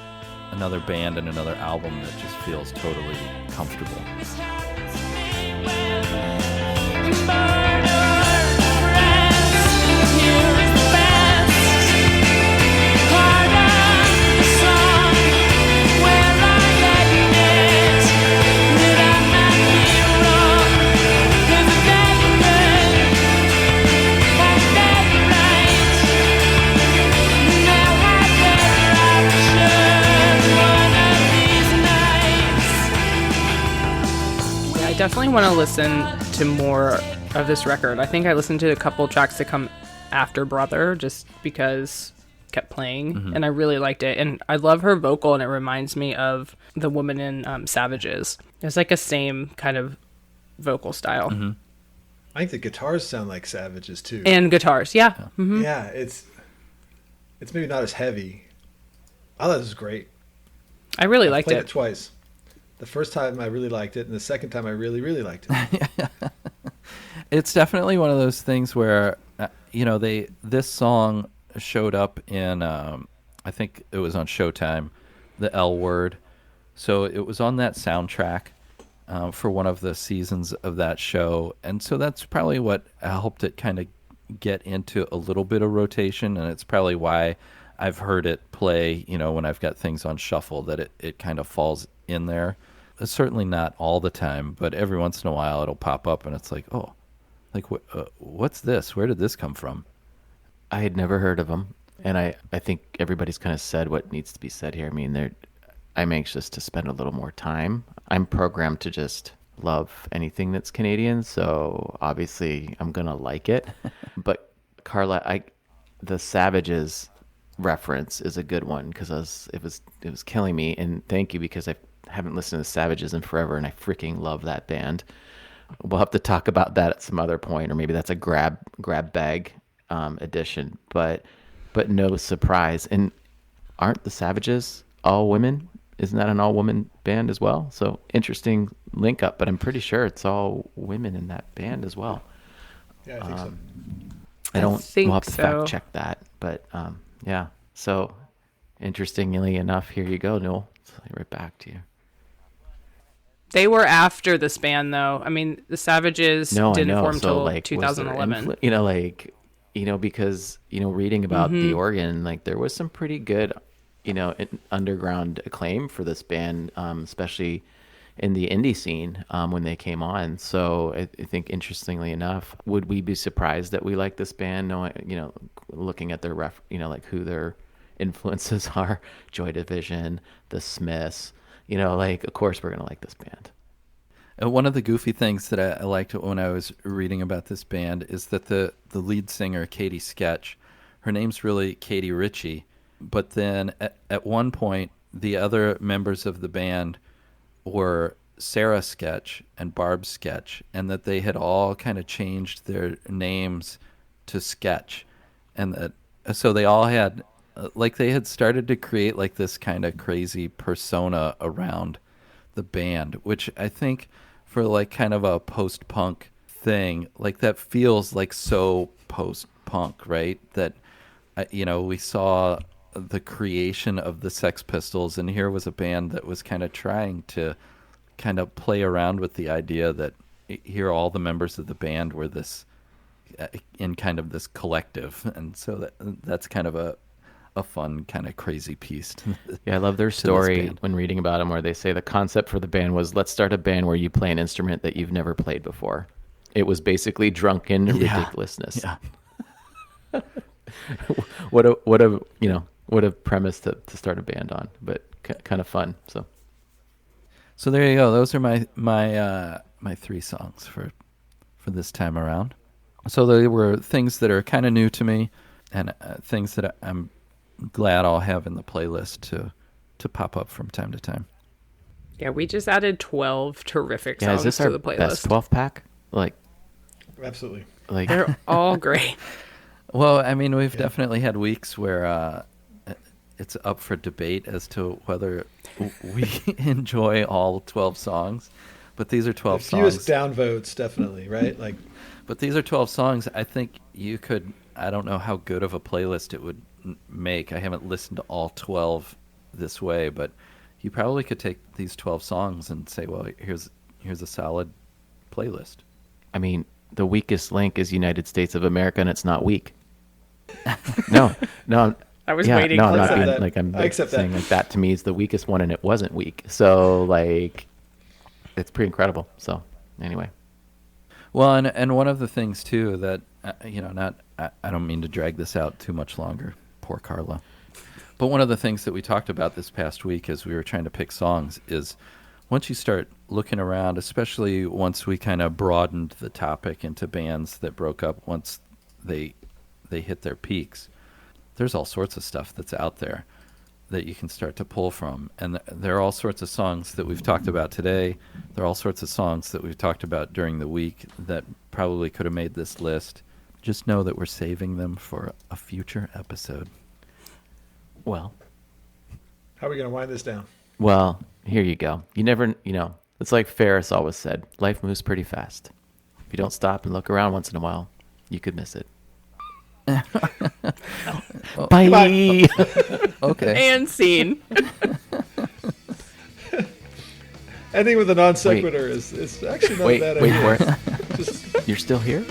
band and another album that just feels totally comfortable. I definitely want to listen to more of this record. I think I listened to a couple tracks that come after Brother just because it kept playing, and I really liked it. And I love her vocal, and it reminds me of the woman in Savages. It's like a same kind of vocal style. I think the guitars sound like Savages too. And guitars, yeah. Yeah, it's maybe not as heavy. I thought it was great. I really I liked played it. it twice. The first time I really liked it, and the second time I really, really liked it. It's definitely one of those things where this song showed up in I think it was on Showtime, the L Word, so it was on that soundtrack for one of the seasons of that show, and so that's probably what helped it kind of get into a little bit of rotation, and it's probably why I've heard it play, when I've got things on shuffle, that it kind of falls in there. Certainly not all the time, but every once in a while it'll pop up and it's like, oh, like what's this? Where did this come from? I had never heard of them, and I think everybody's kind of said what needs to be said here. I mean, I'm anxious to spend a little more time. I'm programmed to just love anything that's Canadian, so obviously I'm gonna like it. But Carla, the Savages reference is a good one because it was killing me, and thank you, because I haven't listened to Savages in forever, and I freaking love that band. We'll have to talk about that at some other point, or maybe that's a grab bag edition. But no surprise. And aren't the Savages all women? Isn't that an all woman band as well? So interesting link up. But I'm pretty sure it's all women in that band as well. Yeah, I think so. We'll have to so. fact check that. But yeah. So interestingly enough, here you go, Noel. So right back to you. They were after this band, though. I mean, the Savages didn't form until 2011. Because reading about the Organ, like there was some pretty good, underground acclaim for this band, especially in the indie scene when they came on. So I think, interestingly enough, would we be surprised that we like this band? Knowing, looking at their like who their influences are, Joy Division, the Smiths. Of course we're gonna like this band. One of the goofy things that I liked when I was reading about this band is that the lead singer, Katie Sketch, her name's really Katie Ritchie, but then at one point the other members of the band were Sarah Sketch and Barb Sketch, and that they had all kind of changed their names to Sketch, and that so they all had they had started to create like this kind of crazy persona around the band, which I think for like kind of a post-punk thing, like that feels like so post-punk, right? That we saw the creation of the Sex Pistols, and here was a band that was kind of trying to kind of play around with the idea that here all the members of the band were this in kind of this collective, and so that's kind of a fun kind of crazy piece. Yeah, I love their story when reading about them, where they say the concept for the band was, let's start a band where you play an instrument that you've never played before. It was basically drunken ridiculousness. Yeah. What a premise to start a band on, but kind of fun. So there you go. Those are my 3 songs for this time around. So they were things that are kind of new to me, and things that I'm glad I'll have in the playlist to pop up from time to time. Yeah, we just added 12 terrific Yeah, songs is this to our the playlist. best 12 pack? Absolutely. They're all great. Well, I mean, we've definitely had weeks where it's up for debate as to whether we enjoy all 12 songs, but these are 12 The songs. fewest downvotes, definitely, right? But these are 12 songs. I think you could, I don't know how good of a playlist it would make. I haven't listened to all 12 this way, but you probably could take these 12 songs and say, well, here's a solid playlist. I mean, the weakest link is United States of America, and it's not weak. No. I was Yeah, waiting no, for I'm not that. being that. like I'm I accept saying that. like that to me is the weakest one, and it wasn't weak. So it's pretty incredible. So anyway, Well, and one of the things too that I don't mean to drag this out too much longer. Poor Carla. But one of the things that we talked about this past week as we were trying to pick songs is once you start looking around, especially once we kind of broadened the topic into bands that broke up once they hit their peaks, there's all sorts of stuff that's out there that you can start to pull from. And there are all sorts of songs that we've talked about today. There are all sorts of songs that we've talked about during the week that probably could have made this list. Just know that we're saving them for a future episode. well, How are we going to wind this down? here you go. You never, it's like Ferris always said, life moves pretty fast. If you don't stop and look around once in a while, you could miss it. Bye. Okay. And scene. Ending with a non sequitur is actually not a Wait bad for idea. it. Just You're still here?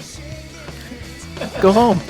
Go home.